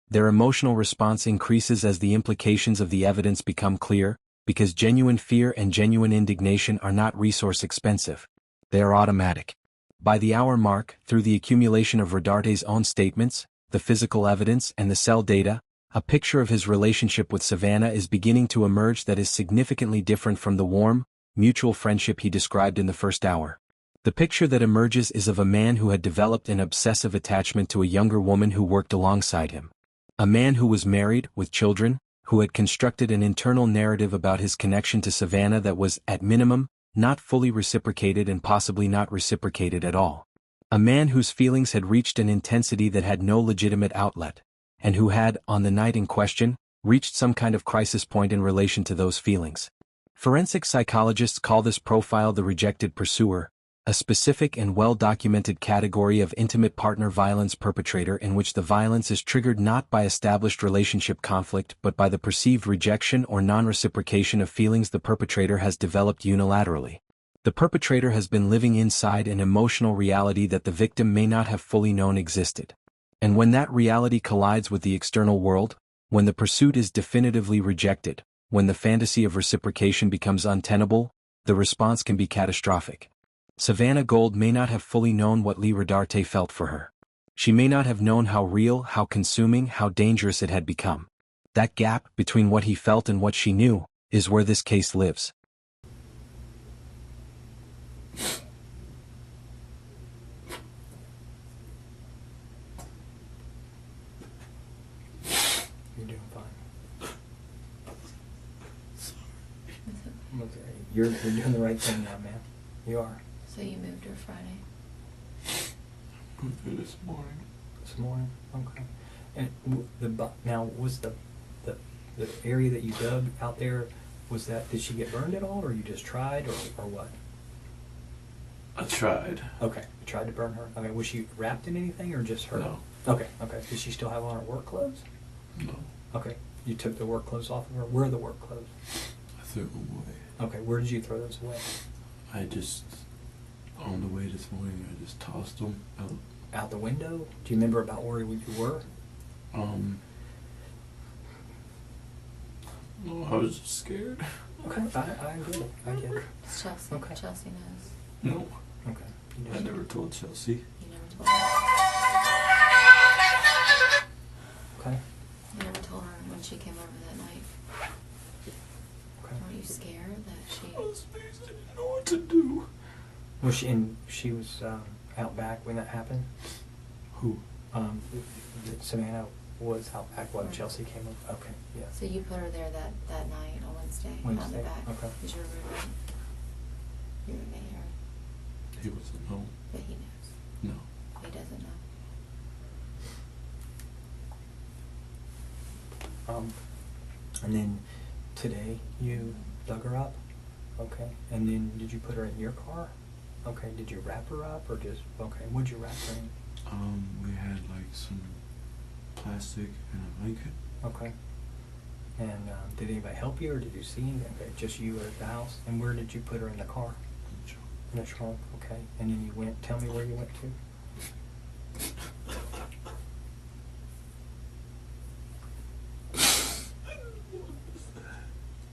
Their emotional response increases as the implications of the evidence become clear, because genuine fear and genuine indignation are not resource expensive. They are automatic. By the hour mark, through the accumulation of Rodarte's own statements, the physical evidence, and the cell data, a picture of his relationship with Savannah is beginning to emerge that is significantly different from the warm, mutual friendship he described in the first hour. The picture that emerges is of a man who had developed an obsessive attachment to a younger woman who worked alongside him. A man who was married, with children, who had constructed an internal narrative about his connection to Savannah that was, at minimum, not fully reciprocated and possibly not reciprocated at all. A man whose feelings had reached an intensity that had no legitimate outlet, and who had, on the night in question, reached some kind of crisis point in relation to those feelings. Forensic psychologists call this profile the rejected pursuer, a specific and well-documented category of intimate partner violence perpetrator in which the violence is triggered not by established relationship conflict but by the perceived rejection or non-reciprocation of feelings the perpetrator has developed unilaterally. The perpetrator has been living inside an emotional reality that the victim may not have fully known existed. And when that reality collides with the external world, when the pursuit is definitively rejected, when the fantasy of reciprocation becomes untenable, the response can be catastrophic. Savannah Gold may not have fully known what Lee Rodarte felt for her. She may not have known how real, how consuming, how dangerous it had become. That gap between what he felt and what she knew is where this case lives. You're doing fine. Okay. You're doing the right thing now, man. You are. So you moved her Friday? Moved her this morning. This morning? Okay. And now, was the area that you dug out there, was that, did she get burned at all, or you just tried, or what? I tried. Okay. You tried to burn her? Okay. Was she wrapped in anything, or just her? No. Okay. Okay. Did she still have on her work clothes? No. Okay. You took the work clothes off of her? Where are the work clothes? I threw them away. Okay. Where did you throw those away? I just, on the way this morning, I just tossed them out. Out the window? Do you remember about where you were? No, I was just scared. Okay, I get it. I get it. It's Chelsea. Okay. Chelsea knows. No, Okay. You I just- never told Chelsea. You never told her. Okay. You never told her when she came over that night. Okay. Weren't you scared that she? I was amazed. I didn't know what to do. Was she was out back when that happened? Who? Savannah was out back when Chelsea came over. Okay. Yeah. So you put her there that night on Wednesday, out in the Wednesday, back. okay. Was your roommate? Your roommate, or, He wasn't home. but he knows. No. He doesn't know. And then today you dug her up. Okay. And then did you put her in your car? Okay. Did you wrap her up or just okay? What'd you wrap her in? We had like some plastic and a blanket. Okay. And did anybody help you, or did you see anything? Okay, just you at the house. And where did you put her in the car? In the trunk. Okay. And then you went. Tell me where you went to.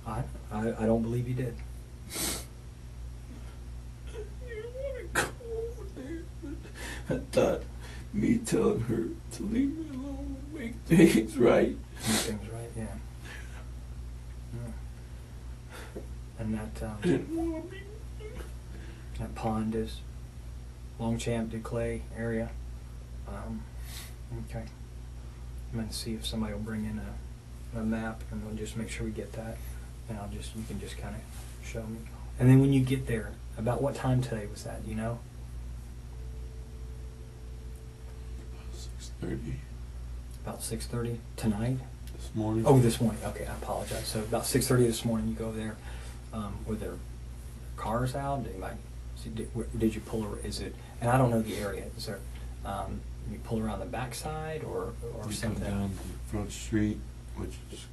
I don't believe you did. I thought me telling her to leave me alone would make things right. Things right, yeah. And I didn't want to be. that pond is Longchamp de Clay area. Okay. I'm gonna see if somebody will bring in a map, and we'll just make sure we get that. And you can just kind of show me. And then when you get there, about what time today was that? Do you know? 6:30 About 6:30 tonight. this morning. Oh, this morning. Okay, I apologize. So about 6:30 this morning, you go there. Were there cars out? Did you pull her? Is it? And I don't know the area. Is there? You pull around the backside or We come something? down the front street, which is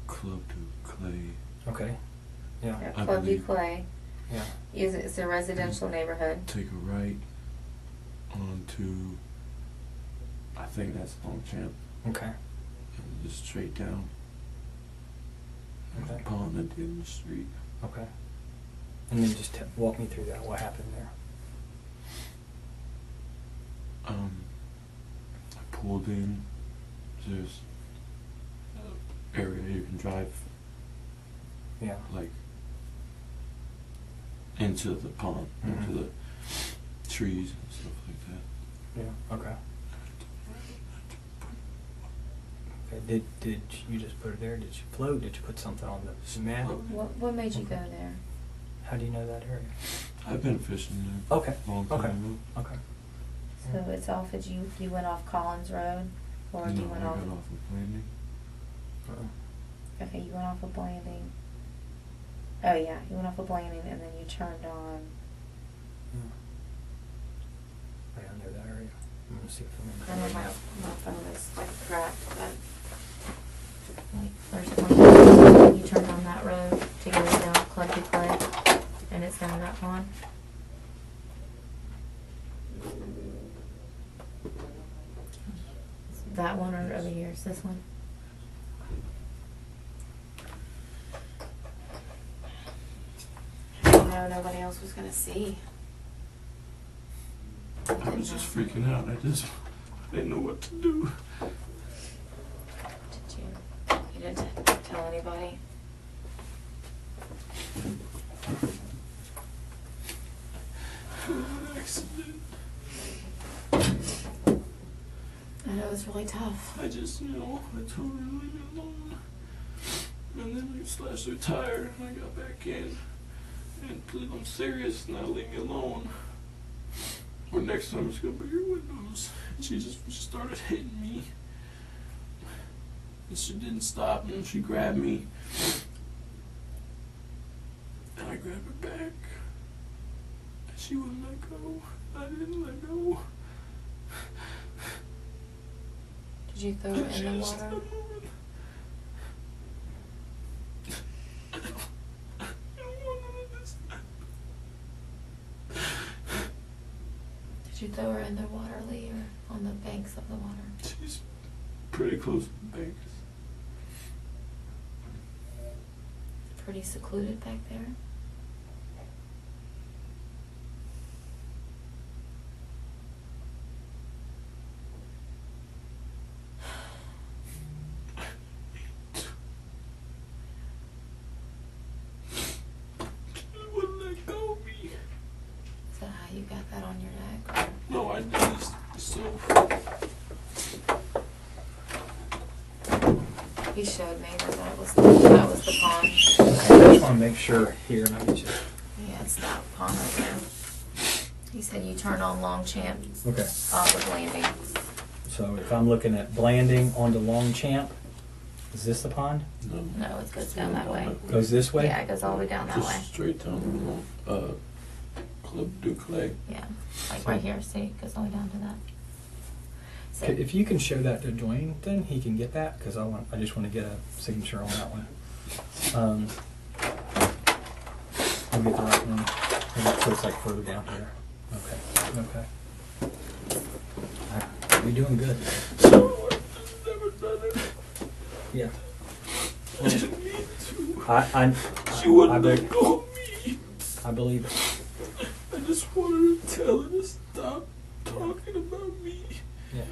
Club to Clay. Okay. Yeah. Yeah, I Club Du believe- Clay. Yeah. It's a residential neighborhood. Take a right onto, I think that's Longchamp, Okay. and just straight down. There's Okay. a pond at the end of the street. Okay. And then just walk me through that. What happened there? I pulled in. There's an area you can drive Yeah. like into the pond, Mhm. into the trees and stuff like that. Yeah. Okay. Okay. Did you just put her there? Did she float? Did you put something on the mat? What made you go there? How do you know that area? I've been fishing there Okay. a long time Okay. ago. Okay. So it's off of you went off Collins Road, or No, you I went got off? off of landing. Okay, you went off of Blanding. Oh yeah, you went off of Blanding, and then you turned on. Right under that area. I'm gonna see if I I'm know in my the map. phone is like cracked, but there's one. You turned on that road to go down Club Du Clay, and it's down that pond. That one or over here? Is this one? No, nobody else was gonna see. I was just freaking out. I I didn't know what to do. You didn't tell anybody? It was an accident. I know it's really tough. I just, I told her to leave me alone. And then I slashed her tire and I got back in. And please, I'm serious, now leave me alone. Or next time it's gonna be your windows. And she started hitting me. And she didn't stop and she grabbed me. And I grabbed her back. And she wouldn't let go. I didn't let go. Did you throw it in the water? Did you throw her in the water, Lee, or on the banks of the water? She's pretty close to the banks. Pretty secluded back there. You got that on your neck? No, I didn't. So he showed me that was the pond. I just want to make sure here. And I get you. Yeah, it's that pond right there. He said you turn on Longchamp Okay. off of Blanding. So if I'm looking at Blanding onto Longchamp, is this the pond? No, it goes down that way. Goes this way? Yeah, it goes all the way down that just way. straight down Club du Clay. Yeah, like right here. See, it goes all the way down to that. So, If you can show that to Dwayne, then he can get that because I just want to get a signature on that one. I'll get the right one. So it's like further down here. Okay. You're doing good. Never done it. Yeah. I didn't mean to. I She wouldn't let go of me. I believe it. I just wanted to tell her to stop talking about me. Yeah.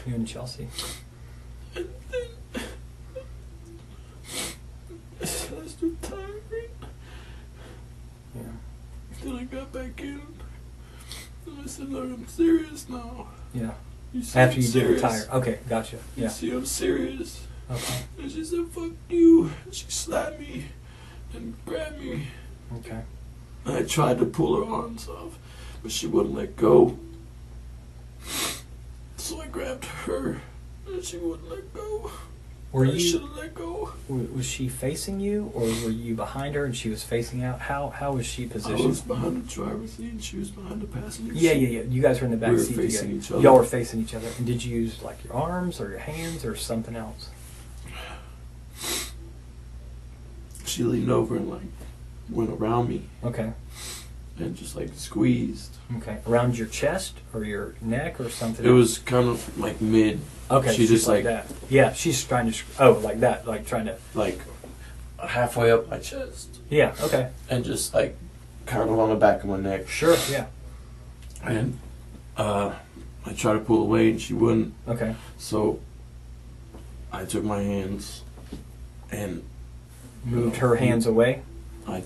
You and Chelsea. And then I slashed her tire. Yeah. Then I got back in. And I said, look, I'm serious now. Yeah. You see After I'm you serious. did retire. Okay, gotcha. You Yeah. see I'm serious. Okay. And she said, fuck you. And she slapped me and grabbed me. Okay. I tried to pull her arms off, but she wouldn't let go. So I grabbed her, and she wouldn't let go. Were I you? should have let go. Was she facing you, or were you behind her and she was facing out? How was she I positioned? was behind the driver's seat, and she was behind the passenger seat. Yeah. You guys were in the back We were seat facing together. each other. Y'all were facing each other. And did you use like your arms or your hands or something else? She leaned over and like went around me Okay. and just like squeezed. Okay. Around your chest or your neck or something? It else? was kind of like mid. Okay. She just like that. Yeah. She's trying to. Like that. Like trying to. like halfway up my chest Yeah. Okay. and just like kind of on the back of my neck. Sure. Yeah. And I tried to pull away and she wouldn't. Okay. So I took my hands and Moved her hands away. I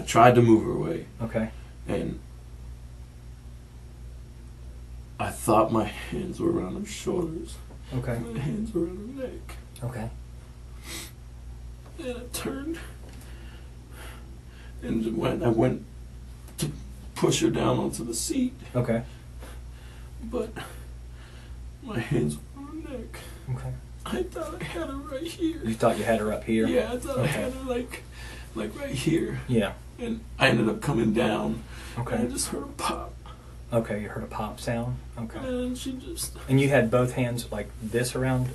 tried to move her away, Okay. and I thought my hands were around her shoulders. Okay. My hands were around her neck. Okay. And I turned and I went to push her down onto the seat, Okay. but my hands were on her neck. Okay. I thought I had her right here. You thought you had her up here? Yeah, I thought I Okay. had her like right here. Yeah. And I ended up coming down. Okay. And I just heard a pop. Okay, you heard a pop sound. Okay. And she just. And you had both hands like this around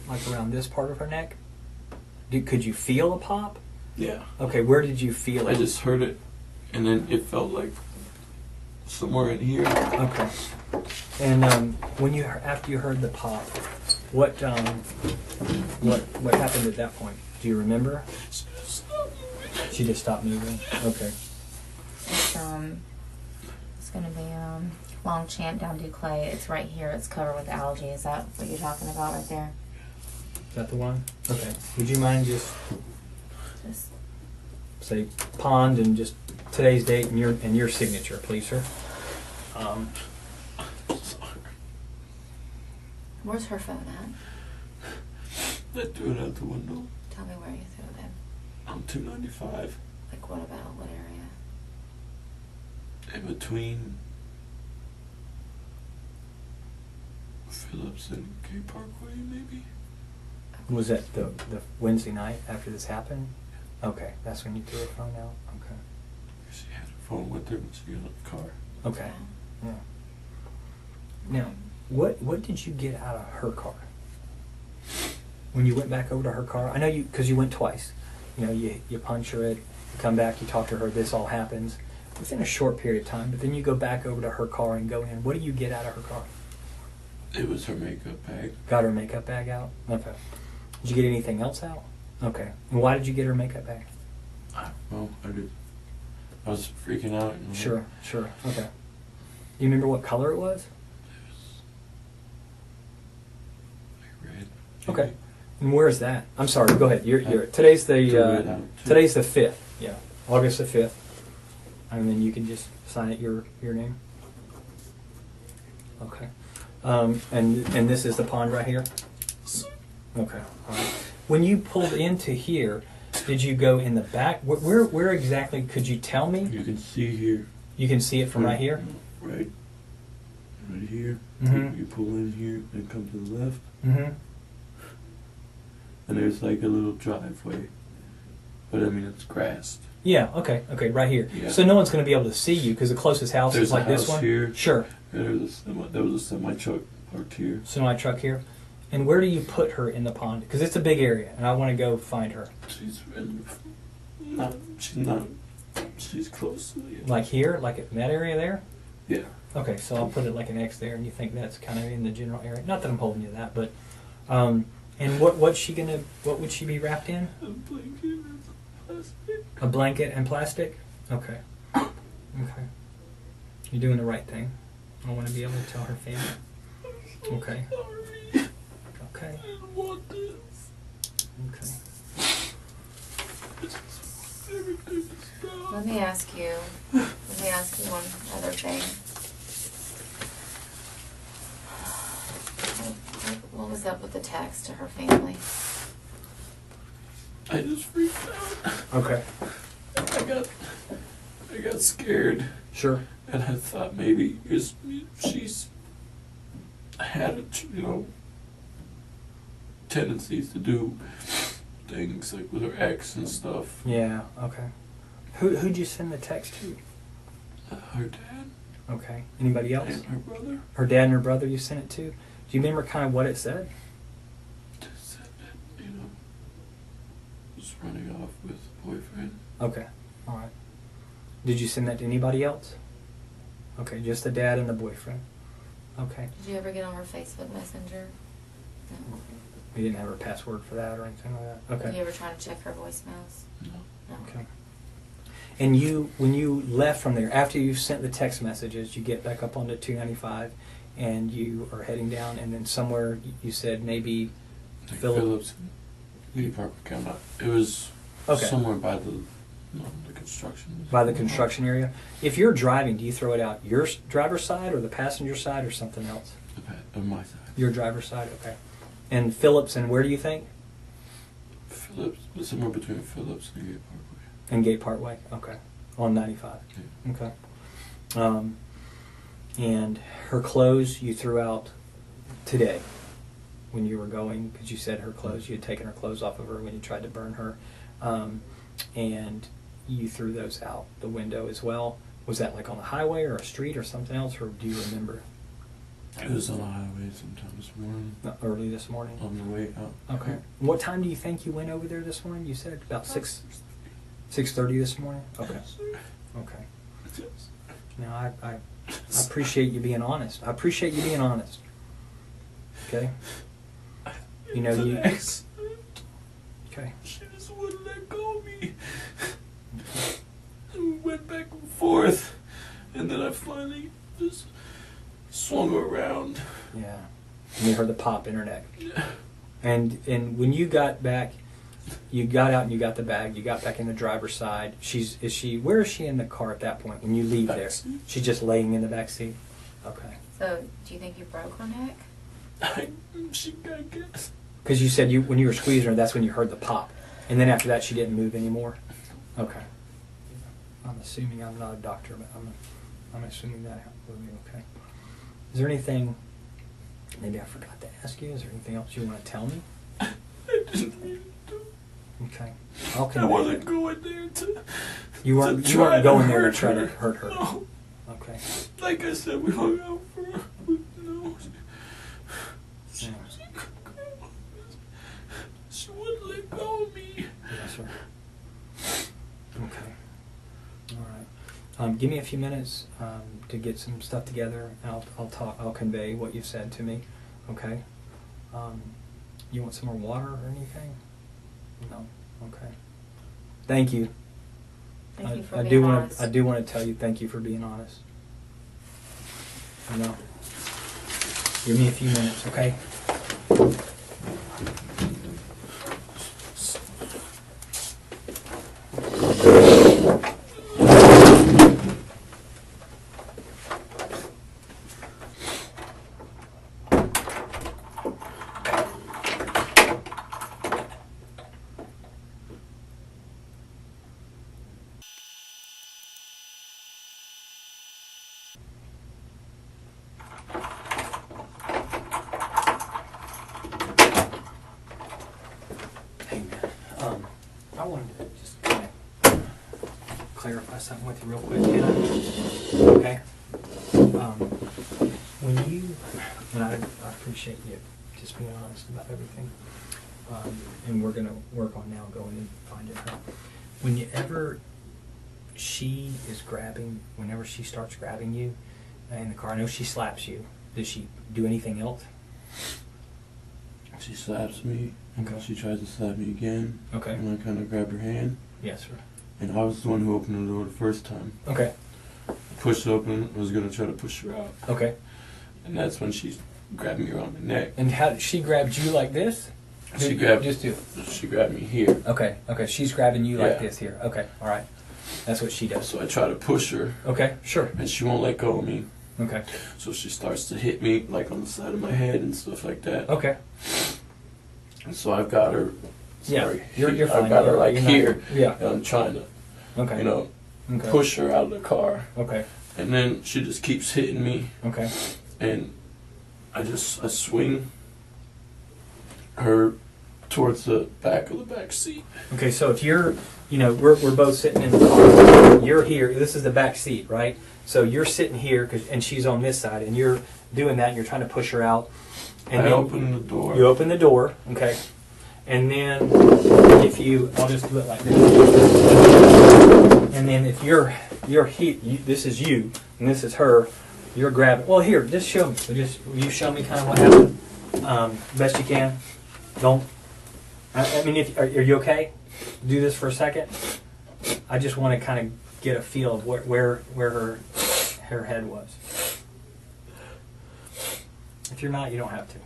this part of her neck? Could you feel a pop? Yeah. Okay, where did you feel it? I just heard it, and then it felt like somewhere in here. Okay. And after you heard the pop, what happened at that point? Do you remember? She just stopped moving. She just stopped moving. Okay. It's gonna be Longchamp down Duclay. It's right here. It's covered with algae. Is that what you're talking about right there? Is that the one? Okay. Would you mind just say pond and just today's date and your signature, please, sir? Where's her phone at? I threw it out the window. Tell me where you threw it. I'm 295. Like what about? What area? In between Phillips and Gay Parkway, maybe? Was that the Wednesday night after this happened? Okay, that's when you threw her phone out? Okay. She had her phone with her when she got in the car. Okay. Yeah. Now, what did you get out of her car? When you went back over to her car? I know you, because you went twice. You know, you puncture it, you come back, you talk to her, this all happens within a short period of time, but then you go back over to her car and go in. What do you get out of her car? It was her makeup bag. Got her makeup bag out? Okay. Did you get anything else out? Okay. And why did you get her makeup bag? Well, I was freaking out. You know? Sure. Okay. Do you remember what color it was? It was like red. Okay. And where is that? I'm sorry. Go ahead. Today's the 5th. Yeah, August the 5th. And then you can just sign it your name. Okay. And this is the pond right here. Okay. All right. When you pulled into here, did you go in the back? Where exactly? Could you tell me? You can see here. You can see it from right here. Right here. Mm-hmm. You pull in here and come to the left. Mm-hmm. And there's like a little driveway, but I mean it's grassed. Yeah. Okay. Right here. Yeah. So no one's going to be able to see you because the closest house There's is like a house this one. here. Sure. And there was a semi truck parked here. Semi truck here. And where do you put her in the pond? Because it's a big area, and I want to go find her. She's really not. She's not. She's close to the. Like here, like in that area there. Yeah. Okay, so I'll put it like an X there, and you think that's kind of in the general area. Not that I'm holding you to that, but and what would she be wrapped in? A blanket and plastic. A blanket and plastic? Okay. Okay. You're doing the right thing. I want to be able to tell her family. Okay. Sorry. Okay. I didn't want this. Okay. I just want everything to stop. Let me ask you one other thing. What was up with the text to her family? I just freaked out. Okay. I got scared. Sure. And I thought maybe she's had, tendencies to do things like with her ex and stuff. Yeah. Okay. Who'd you send the text to? Her dad. Okay. Anybody else? And her brother. Her dad and her brother you sent it to? Do you remember kind of what it said? Just said that, was running off with a boyfriend. Okay. All right. Did you send that to anybody else? Okay, just the dad and the boyfriend. Okay. Did you ever get on her Facebook Messenger? No. You didn't have her password for that or anything like that? Okay. Did you ever try to check her voicemails? No. No. Okay. And when you left from there, after you sent the text messages, you get back up onto 295 and you are heading down, and then somewhere you said maybe Phillips and Park came out. It was somewhere by the construction. By the construction area. If you're driving, do you throw it out your driver's side or the passenger side or something else? On my side. Your driver's side, okay. And Phillips, and where do you think? Phillips, somewhere between Phillips and Gate Parkway. And Gate Parkway, okay. On 95. Yeah. Okay. And her clothes you threw out today when you were going, because you said her clothes, you had taken her clothes off of her when you tried to burn her. And you threw those out the window as well. Was that like on the highway or a street or something else, or do you remember? It was on the highway sometime this morning. Early this morning? On the way out. Okay. What time do you think you went over there this morning? You said about 6:30 this morning? Okay. Okay. Now, I appreciate you being honest. I appreciate you being honest. Okay? You know, you... Okay. She just wouldn't let go of me. And we went back and forth. And then I finally just swung her around. Yeah. And you heard the pop in her neck. And when you got back, you got out and you got the bag. You got back in the driver's side. Where is she in the car at that point when you leave there? She's just laying in the back seat. Okay. So, do you think you broke her neck? I guess. Because you said when you were squeezing her, that's when you heard the pop, and then after that she didn't move anymore. Okay. I'm assuming, I'm not a doctor, but I'm assuming that will be okay. Is there anything maybe I forgot to ask you? Is there anything else you want to tell me? I didn't mean to. Okay. I wasn't going there to. You weren't going there to try to hurt her. No. Okay. Like I said, we hung out for. She wouldn't let go of me. Yes, sir. Okay. All right. Give me a few minutes to get some stuff together. I'll convey what you've said to me. Okay. You want some more water or anything? No. Okay. Thank you. Thank you for being honest. I do want to tell you thank you for being honest. No. Give me a few minutes, okay? I wanted to just kind of clarify something with you real quick, can I? Okay. When you, and I appreciate you just being honest about everything, and we're going to work on now going and finding her. Whenever she starts grabbing you in the car, I know she slaps you. Does she do anything else? She slaps me. Okay. She tries to slap me again. Okay. And I kind of grab her hand. Yes, sir. And I was the one who opened the door the first time. Okay. Pushed open. I was going to try to push her out. Okay. And that's when she grabbed me around the neck. And how she grabbed you like this? She grabbed me here. Okay. Okay. She's grabbing you like Yeah. this here. Okay. All right. That's what she does. So I try to push her. Okay. Sure. And she won't let go of me. Okay. So she starts to hit me like on the side of my head and stuff like that. Okay. And so I've got her. Sorry, yeah. You're fine. I've got her like You're not- here. Yeah. And I'm trying to, Okay. Okay. push her out of the car. Okay. And then she just keeps hitting me. Okay. And I swing her towards the back of the back seat. Okay. So if you're, we're both sitting in the car. You're here. This is the back seat, right? So you're sitting here, and she's on this side, and you're doing that, and you're trying to push her out. And I then open the door. You open the door, okay. And then I'll just do it like this. And then if this is you, and this is her, you're grabbing. Well, here, just show me. Will you show me kind of what happened? Best you can. Don't. I mean, are you okay? Do this for a second. I just want to kind of get a feel of where her head was. If you're not, you don't have to.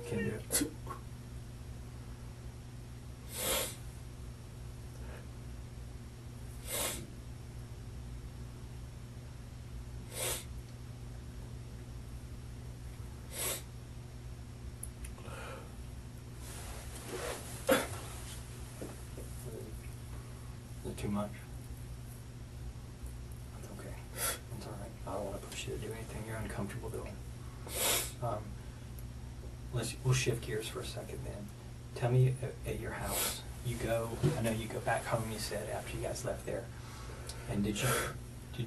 Can do it. Too much. That's okay. That's all right. I don't want to push you to do anything you're uncomfortable doing. We'll shift gears for a second then. Tell me at your house. I know you go back home, you said, after you guys left there. And did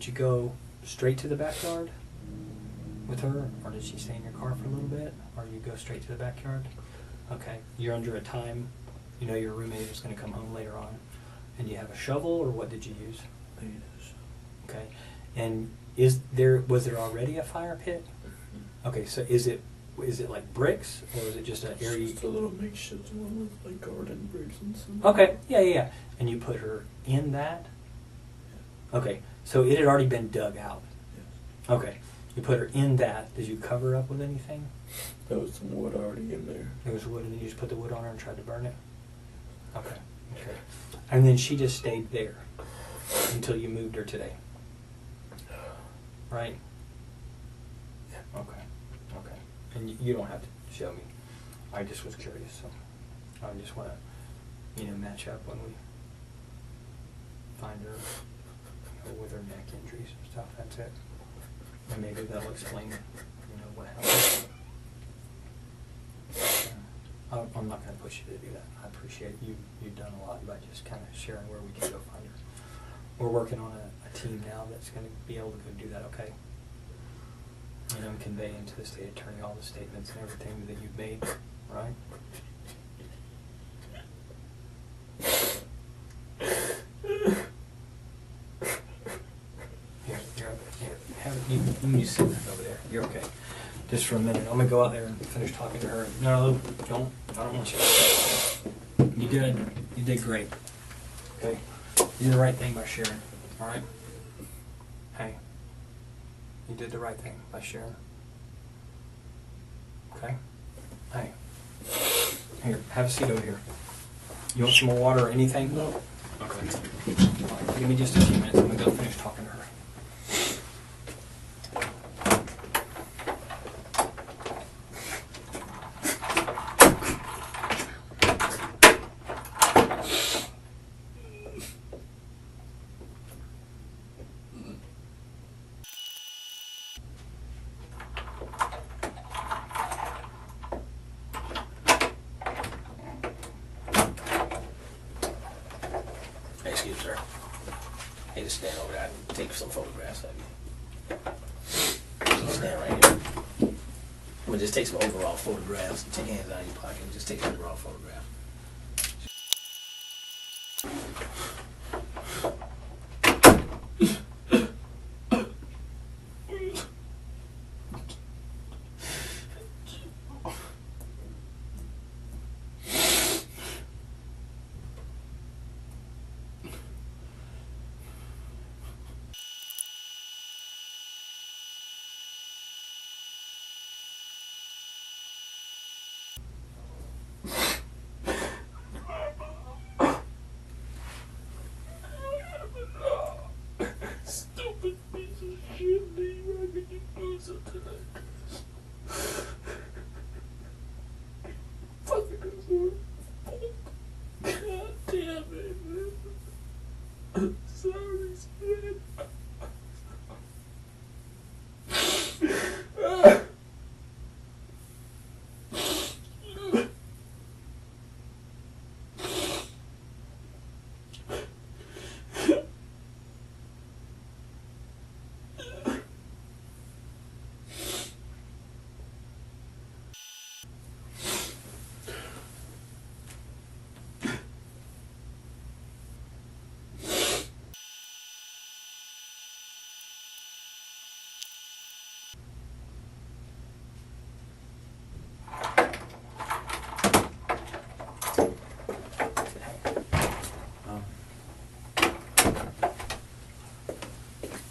you go straight to the backyard with her, or did she stay in your car for a little bit, or you go straight to the backyard? Okay. You're under a time. Your roommate is going to come home later on. And you have a shovel, or what did you use? I used a shovel. Okay. And was there already a fire pit? Okay, so Is it like bricks, or is it just an area? Just a little makeshift one with like garden bricks and stuff. Okay, yeah. And you put her in that? Okay, so it had already been dug out. Yes. Okay, you put her in that. Did you cover her up with anything? There was some wood already in there. There was wood, and then you just put the wood on her and tried to burn it? Okay. And then she just stayed there until you moved her today? Right? Yeah. Okay. And you don't have to show me. I just was curious, so I just want to, match up when we find her with her neck injuries and stuff. That's it. And maybe that'll explain, what happened. I'm not going to push you to do that. I appreciate you've done a lot by just kind of sharing where we can go find her. We're working on a team now that's going to be able to go do that, okay? And I'm conveying to the state attorney all the statements and everything that you've made, right? You sit over there. You're okay. Just for a minute. I'm going to go out there and finish talking to her. No, don't. I don't want you. You did. You did great. Okay? You did the right thing by sharing. All right? Hey. You did the right thing by sharing. Okay? Hey. Here, have a seat over here. You want some more water or anything? No. Okay. All right, give me just a few minutes. I'm going to go finish talking to her. Excuse me, sir. Hey, just stand over there and take some photographs of you. Just stand right here. I'm gonna just take some overall photographs. Take your hands out of your pocket and just take an overall photograph. Stupid piece of shit, Lee. Why could you do something like this? Fucking deserve. God damn it, man. I'm sorry, man.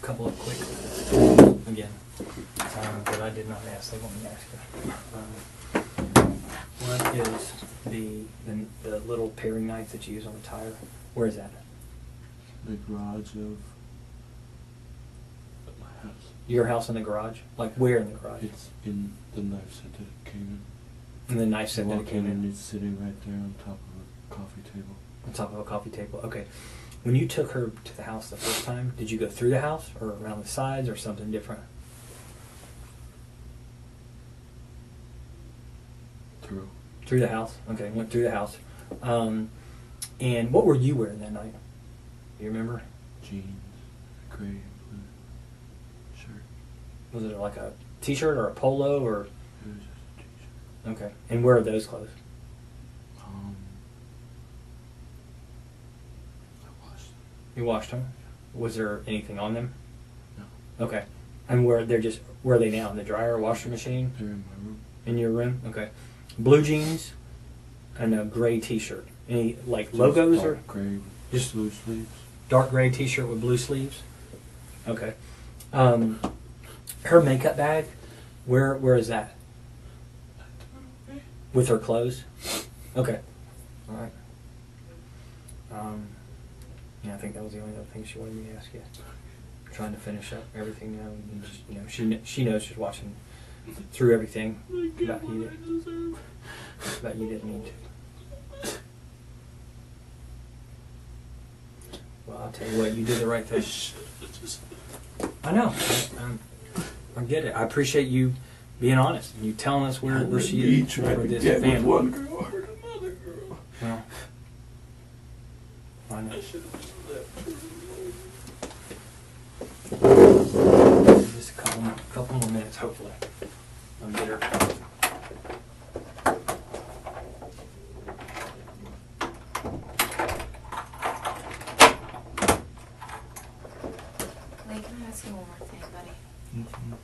Couple of quick again that I did not ask. They want me to ask you. What is the little paring knife that you use on the tire? Where is that? The garage of my house. Your house in the garage? Like where in the garage? It's in the knife set that it came in. And the knife set You that it walk came in and in? it's sitting right there on top of a coffee table. On top of a coffee table. Okay. When you took her to the house the first time, did you go through the house or around the sides or something different? Through the house. Okay, went through the house. And what were you wearing that night? Do you remember? Jeans, gray and blue shirt. Was it like a t-shirt or a polo or? It was just a t-shirt. Okay. And where are those clothes? I washed them. You washed them? Was there anything on them? No. Okay. And where are they now? In the dryer or washer machine? They're in my room. In your room? Okay. Blue jeans and a gray t-shirt. Any like logos or gray, just blue sleeves? Dark gray t-shirt with blue sleeves? Okay. Her makeup bag, where is that? With her clothes? Okay. All right. Yeah, I think that was the only other thing she wanted me to ask you. Trying to finish up everything now. And just, she knows she's watching through everything about you didn't need to. Well, I'll tell you what, you did the right thing. I know. I get it. I appreciate you being honest and you telling us where she is for this family. One girl hurt another girl. Well, I know. Just a couple more minutes, hopefully. I'll get her. Lee, can I ask you one more thing, buddy?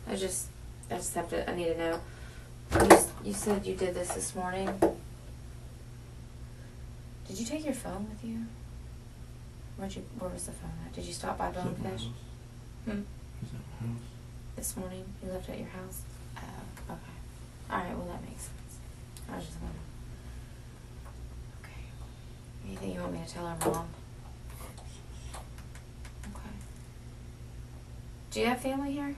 I just have to, I need to know. You said you did this morning. Did you take your phone with you? Where was the phone at? Did you stop by Bonefish? This morning? You left it at your house? Oh, okay. Alright, well that makes sense. I was just wondering. Okay. Anything you want me to tell her, Mom? Okay. Do you have family here?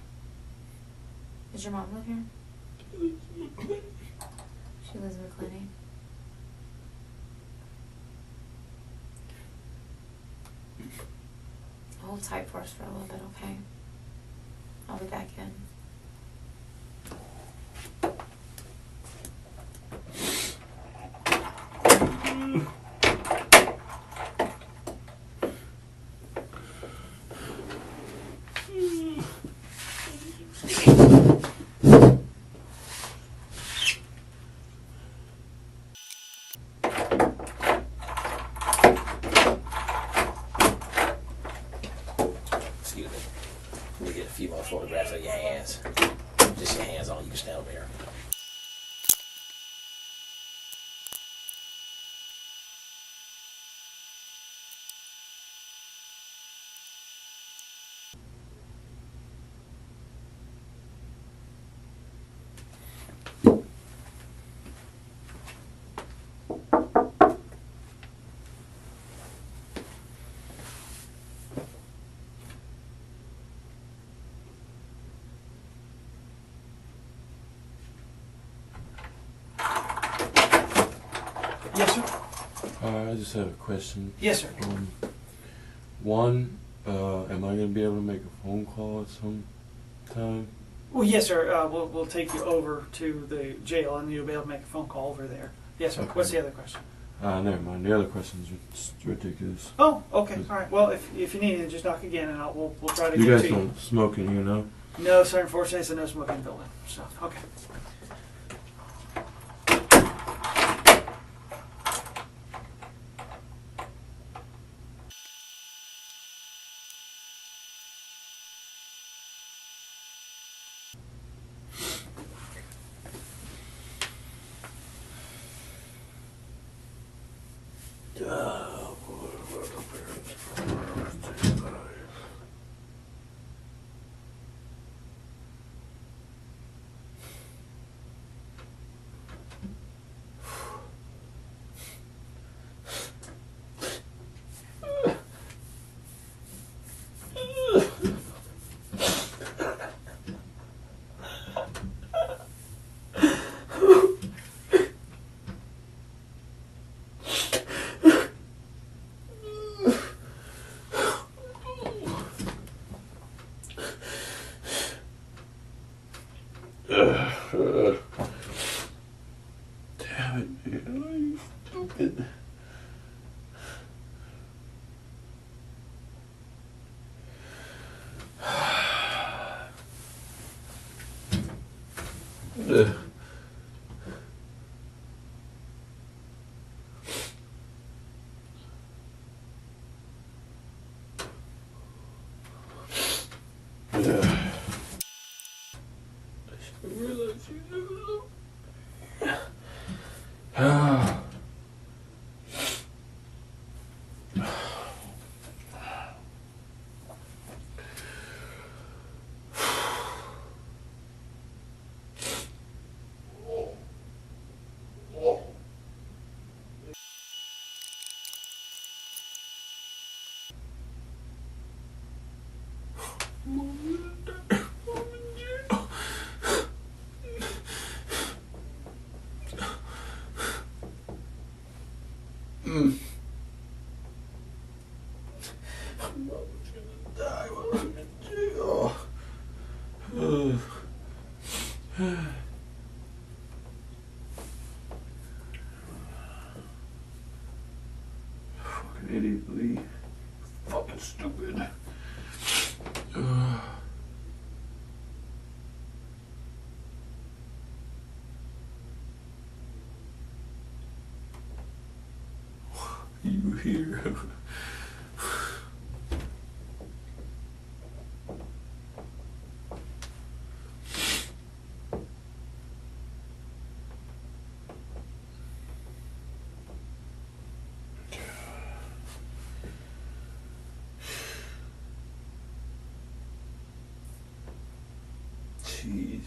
Does your mom live here? She lives in McClenny. Hold tight for us for a little bit, okay? I'll be back in. Excuse me. Let me get a few more photographs of your hands. Just your hands on. You can stand over here. Yes, sir. I just have a question. Yes, sir. One, am I gonna be able to make a phone call at some time? Well, yes, sir. We'll take you over to the jail, and you'll be able to make a phone call over there. Yes, sir. Okay. What's the other question? Never mind. The other questions are just ridiculous. Oh, okay. All right. Well, if you need it, just knock again, and we'll try to You get guys to you. don't smoke in here, no? No, sir. Unfortunately, it's a no smoking building. So, okay. Damn it, man. Are you stupid? I should have realized you never loved me. Fucking idiot, Lee. Fucking stupid. You here? Jeez.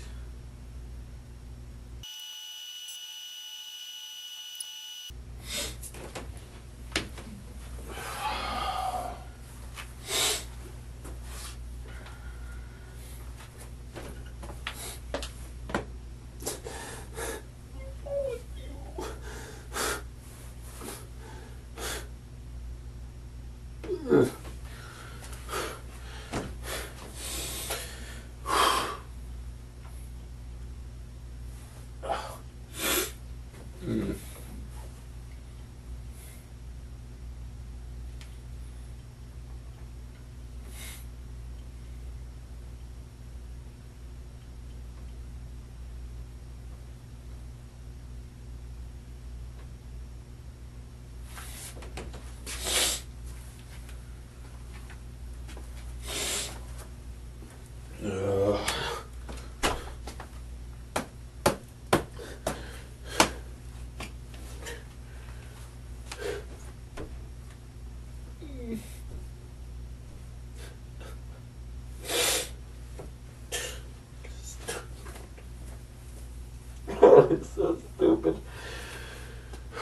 It's so stupid.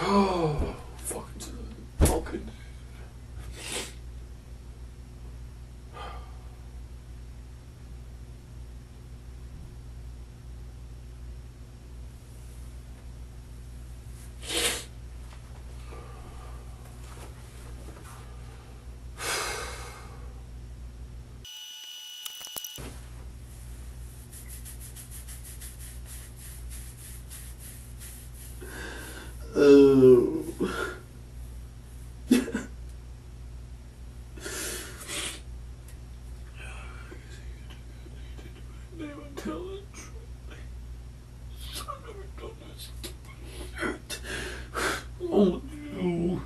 Oh, fucking. Oh. Oh, no.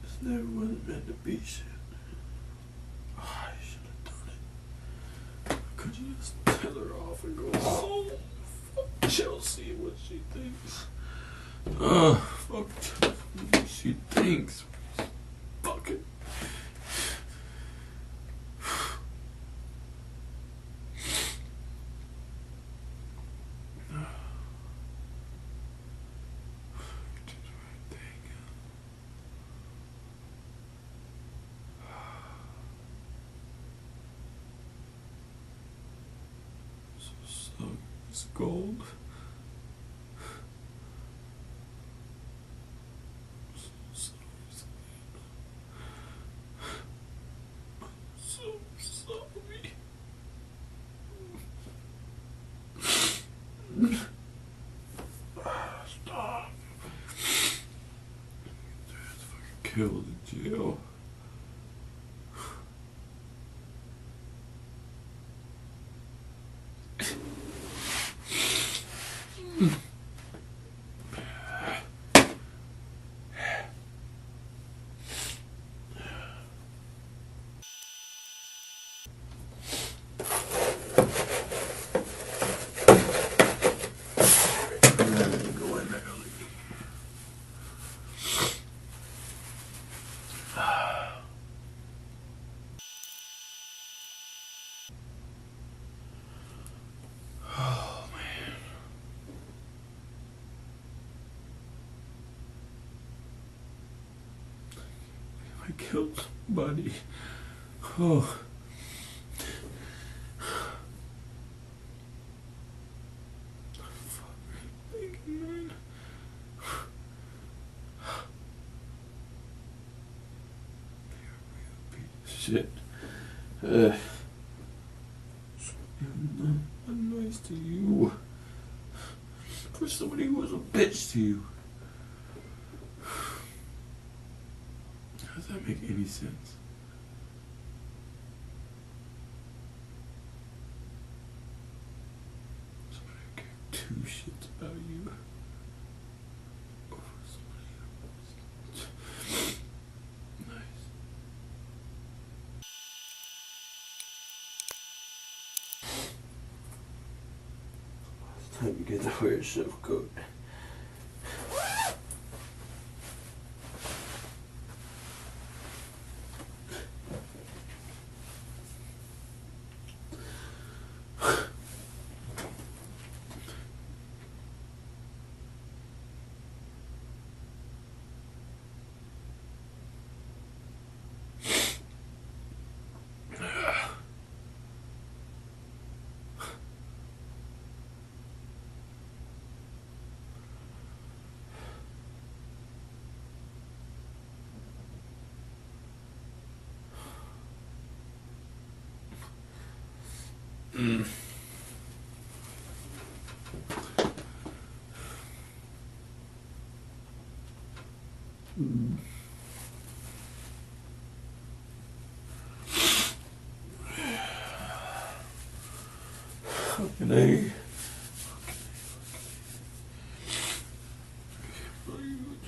This never was meant to be shit. Oh, I should have done it. Could you just tell her off and go home? Fuck Chelsea, what she thinks. Fuck what she thinks. Fuck it. It's gold. So sorry. Stop. Dad's fucking killed in jail. Go in there, Lee. killed somebody. Oh. Man. Shit. I'm not nice to you. For somebody who was a bitch to you. How does that make any sense? Somebody who cared two shits about you. Over somebody who was nice. Last time you get to wear a chef coat. Fucking A. What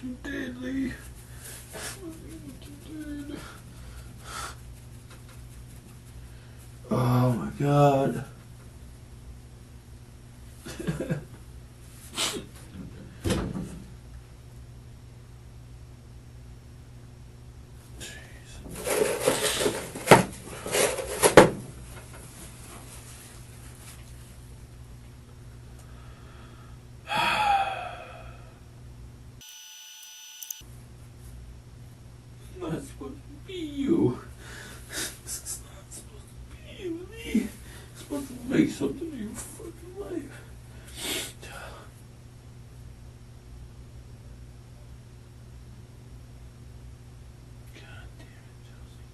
you did, Lee. What you did. Oh my God. Not supposed to be you. This is not supposed to be you, Lee. It's supposed to make something of your fucking life. God damn it, Chelsea.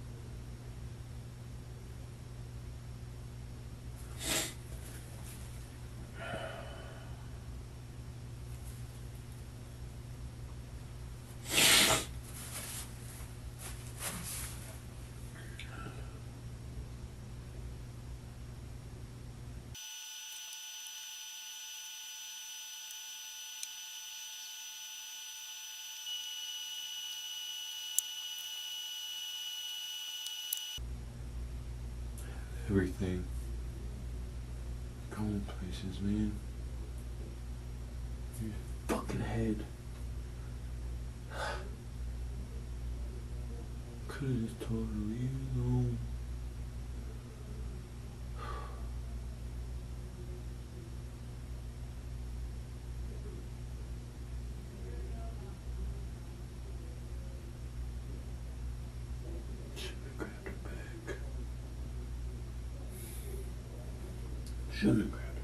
Everything. Going places, man. Your fucking head. Could've just told her to leave me alone. Shouldn't have grabbed her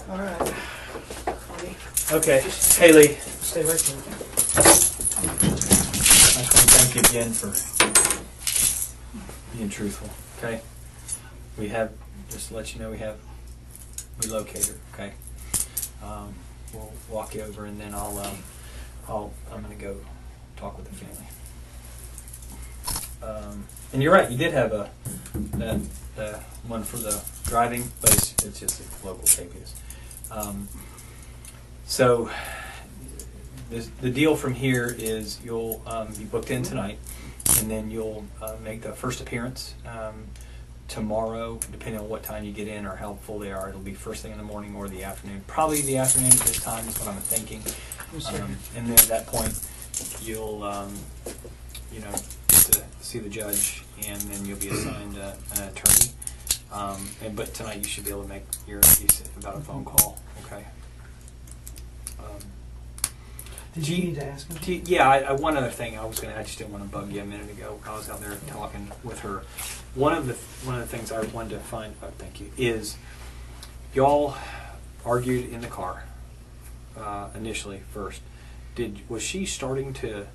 back. Alright. Okay. Hey, Lee. Stay right there. I just want to thank you again for being truthful. Okay. We have, just to let you know, we located her. Okay. We'll walk you over, and then I'm gonna go talk with the family. And you're right. You did have the one for the driving, but it's just a local KPS. So the deal from here is you'll be booked in tonight, and then you'll make the first appearance tomorrow, depending on what time you get in or how full they are. It'll be first thing in the morning or the afternoon. Probably the afternoon at this time is what I'm thinking. And then at that point, you'll get to see the judge, and then you'll be assigned an attorney. But tonight you should be able to make your piece about a phone call. Okay. Did you need to ask him? Yeah, one other thing I just didn't want to bug you a minute ago. I was out there talking with her. One of the things I wanted to find out, thank you, is y'all argued in the car initially first. Was she starting to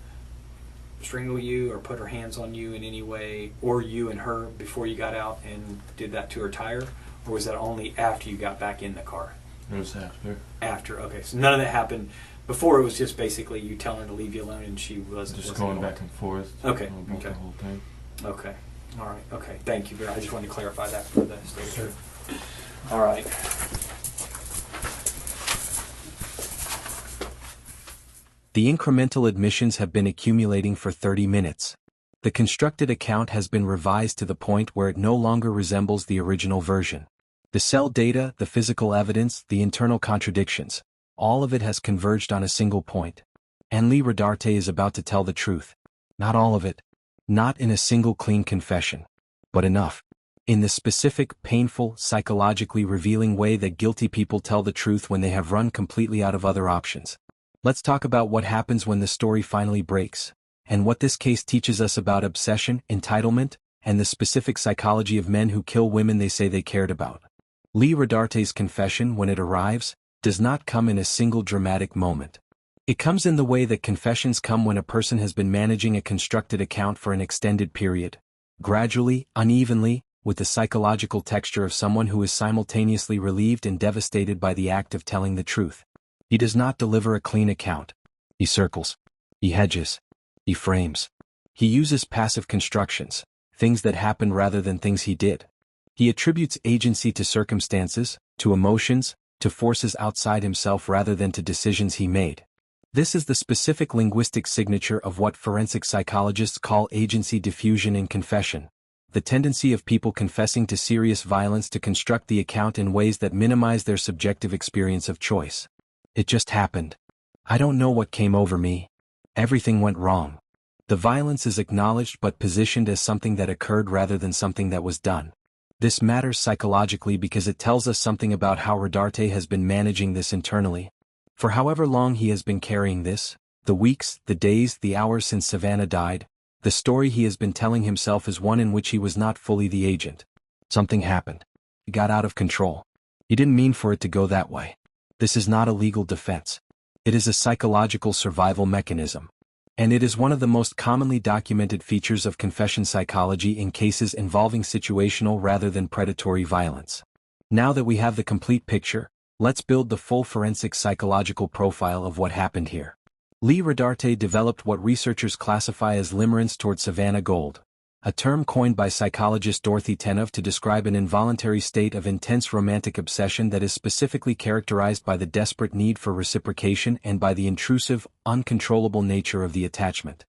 strangle you or put her hands on you in any way, or you and her, before you got out and did that to her tire, or was that only after you got back in the car? It was after. After, okay. So none of that happened before. It was just basically you telling her to leave you alone, and she wasn't just going back and forth. Okay. About the whole thing. Okay. All right. Okay. Thank you. I just wanted to clarify that for the state of truth. All right. The incremental admissions have been accumulating for 30 minutes. The constructed account has been revised to the point where it no longer resembles the original version. The cell data, the physical evidence, the internal contradictions, all of it has converged on a single point. And Lee Rodarte is about to tell the truth. Not all of it. Not in a single clean confession. But enough. In the specific, painful, psychologically revealing way that guilty people tell the truth when they have run completely out of other options. Let's talk about what happens when the story finally breaks, and what this case teaches us about obsession, entitlement, and the specific psychology of men who kill women they say they cared about. Lee Rodarte's confession, when it arrives, does not come in a single dramatic moment. It comes in the way that confessions come when a person has been managing a constructed account for an extended period. Gradually, unevenly, with the psychological texture of someone who is simultaneously relieved and devastated by the act of telling the truth. He does not deliver a clean account. He circles. He hedges. He frames. He uses passive constructions, things that happened rather than things he did. He attributes agency to circumstances, to emotions, to forces outside himself rather than to decisions he made. This is the specific linguistic signature of what forensic psychologists call agency diffusion in confession, the tendency of people confessing to serious violence to construct the account in ways that minimize their subjective experience of choice. It just happened. I don't know what came over me. Everything went wrong. The violence is acknowledged but positioned as something that occurred rather than something that was done. This matters psychologically because it tells us something about how Rodarte has been managing this internally. For however long he has been carrying this, the weeks, the days, the hours since Savannah died, the story he has been telling himself is one in which he was not fully the agent. Something happened. It got out of control. He didn't mean for it to go that way. This is not a legal defense. It is a psychological survival mechanism. And it is one of the most commonly documented features of confession psychology in cases involving situational rather than predatory violence. Now that we have the complete picture, let's build the full forensic psychological profile of what happened here. Lee Rodarte developed what researchers classify as limerence toward Savannah Gold, a term coined by psychologist Dorothy Tenov to describe an involuntary state of intense romantic obsession that is specifically characterized by the desperate need for reciprocation and by the intrusive, uncontrollable nature of the attachment.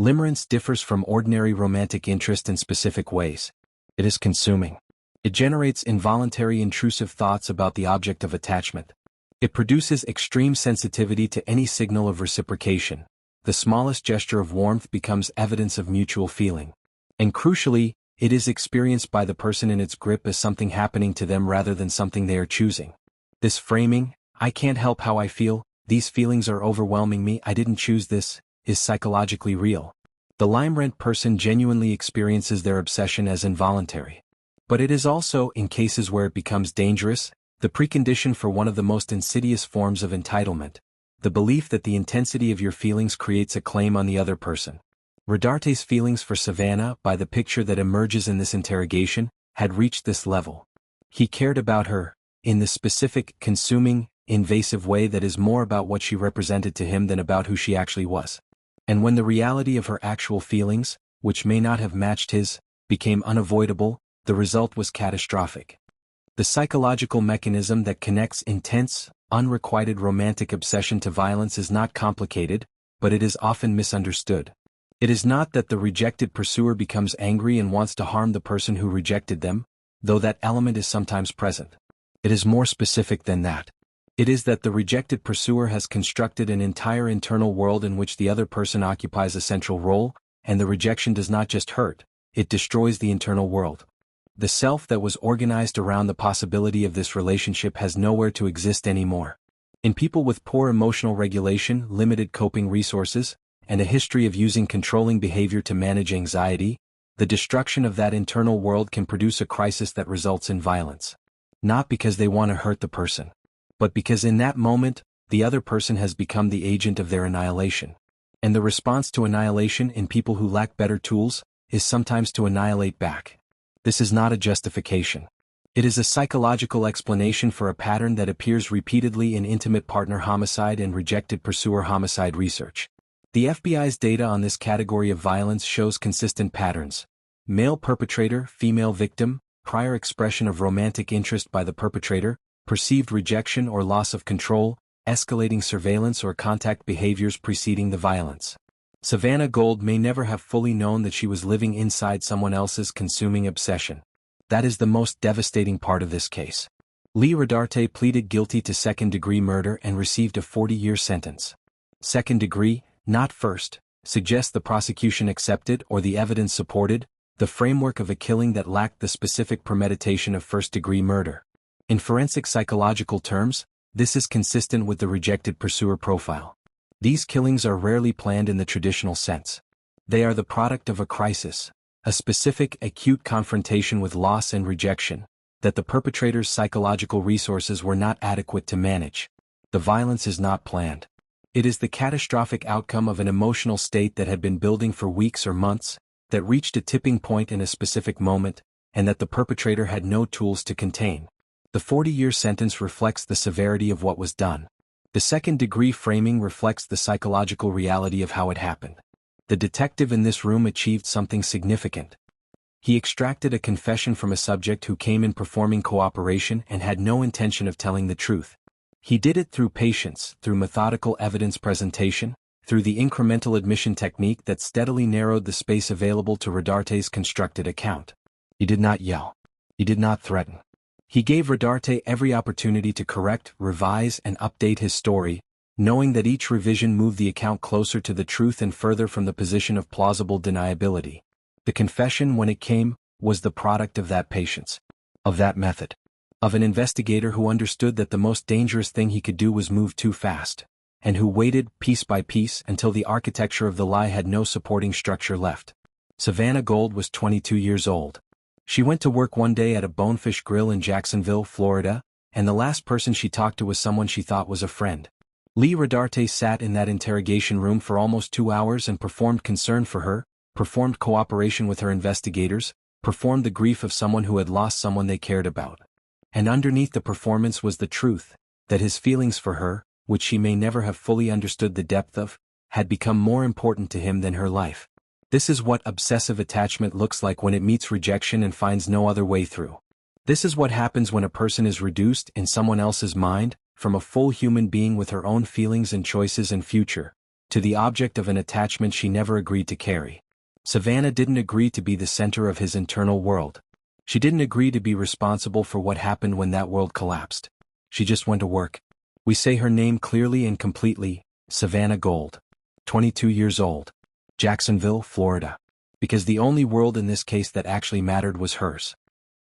Limerence differs from ordinary romantic interest in specific ways. It is consuming. It generates involuntary intrusive thoughts about the object of attachment. It produces extreme sensitivity to any signal of reciprocation. The smallest gesture of warmth becomes evidence of mutual feeling. And crucially, it is experienced by the person in its grip as something happening to them rather than something they are choosing. This framing, I can't help how I feel, these feelings are overwhelming me, I didn't choose this, is psychologically real. The limerent person genuinely experiences their obsession as involuntary. But it is also, in cases where it becomes dangerous, the precondition for one of the most insidious forms of entitlement, the belief that the intensity of your feelings creates a claim on the other person. Rodarte's feelings for Savannah, by the picture that emerges in this interrogation, had reached this level. He cared about her, in the specific, consuming, invasive way that is more about what she represented to him than about who she actually was. And when the reality of her actual feelings, which may not have matched his, became unavoidable, the result was catastrophic. The psychological mechanism that connects intense, unrequited romantic obsession to violence is not complicated, but it is often misunderstood. It is not that the rejected pursuer becomes angry and wants to harm the person who rejected them, though that element is sometimes present. It is more specific than that. It is that the rejected pursuer has constructed an entire internal world in which the other person occupies a central role, and the rejection does not just hurt, it destroys the internal world. The self that was organized around the possibility of this relationship has nowhere to exist anymore. In people with poor emotional regulation, limited coping resources, and a history of using controlling behavior to manage anxiety, the destruction of that internal world can produce a crisis that results in violence. Not because they want to hurt the person, but because in that moment, the other person has become the agent of their annihilation. And the response to annihilation in people who lack better tools is sometimes to annihilate back. This is not a justification. It is a psychological explanation for a pattern that appears repeatedly in intimate partner homicide and rejected pursuer homicide research. The FBI's data on this category of violence shows consistent patterns. Male perpetrator, female victim, prior expression of romantic interest by the perpetrator, perceived rejection or loss of control, escalating surveillance or contact behaviors preceding the violence. Savannah Gold may never have fully known that she was living inside someone else's consuming obsession. That is the most devastating part of this case. Lee Rodarte pleaded guilty to second-degree murder and received a 40-year sentence. Second degree, not first, suggests the prosecution accepted or the evidence supported the framework of a killing that lacked the specific premeditation of first-degree murder. In forensic psychological terms, this is consistent with the rejected pursuer profile. These killings are rarely planned in the traditional sense. They are the product of a crisis, a specific acute confrontation with loss and rejection, that the perpetrator's psychological resources were not adequate to manage. The violence is not planned. It is the catastrophic outcome of an emotional state that had been building for weeks or months, that reached a tipping point in a specific moment, and that the perpetrator had no tools to contain. The 40-year sentence reflects the severity of what was done. The second-degree framing reflects the psychological reality of how it happened. The detective in this room achieved something significant. He extracted a confession from a subject who came in performing cooperation and had no intention of telling the truth. He did it through patience, through methodical evidence presentation, through the incremental admission technique that steadily narrowed the space available to Rodarte's constructed account. He did not yell. He did not threaten. He gave Rodarte every opportunity to correct, revise, and update his story, knowing that each revision moved the account closer to the truth and further from the position of plausible deniability. The confession, when it came, was the product of that patience, of that method, of an investigator who understood that the most dangerous thing he could do was move too fast, and who waited, piece by piece, until the architecture of the lie had no supporting structure left. Savannah Gold was 22 years old. She went to work one day at a Bonefish Grill in Jacksonville, Florida, and the last person she talked to was someone she thought was a friend. Lee Rodarte sat in that interrogation room for almost 2 hours and performed concern for her, performed cooperation with her investigators, performed the grief of someone who had lost someone they cared about. And underneath the performance was the truth, that his feelings for her, which she may never have fully understood the depth of, had become more important to him than her life. This is what obsessive attachment looks like when it meets rejection and finds no other way through. This is what happens when a person is reduced, in someone else's mind, from a full human being with her own feelings and choices and future, to the object of an attachment she never agreed to carry. Savannah didn't agree to be the center of his internal world. She didn't agree to be responsible for what happened when that world collapsed. She just went to work. We say her name clearly and completely, Savannah Gold. 22 years old. Jacksonville, Florida. Because the only world in this case that actually mattered was hers.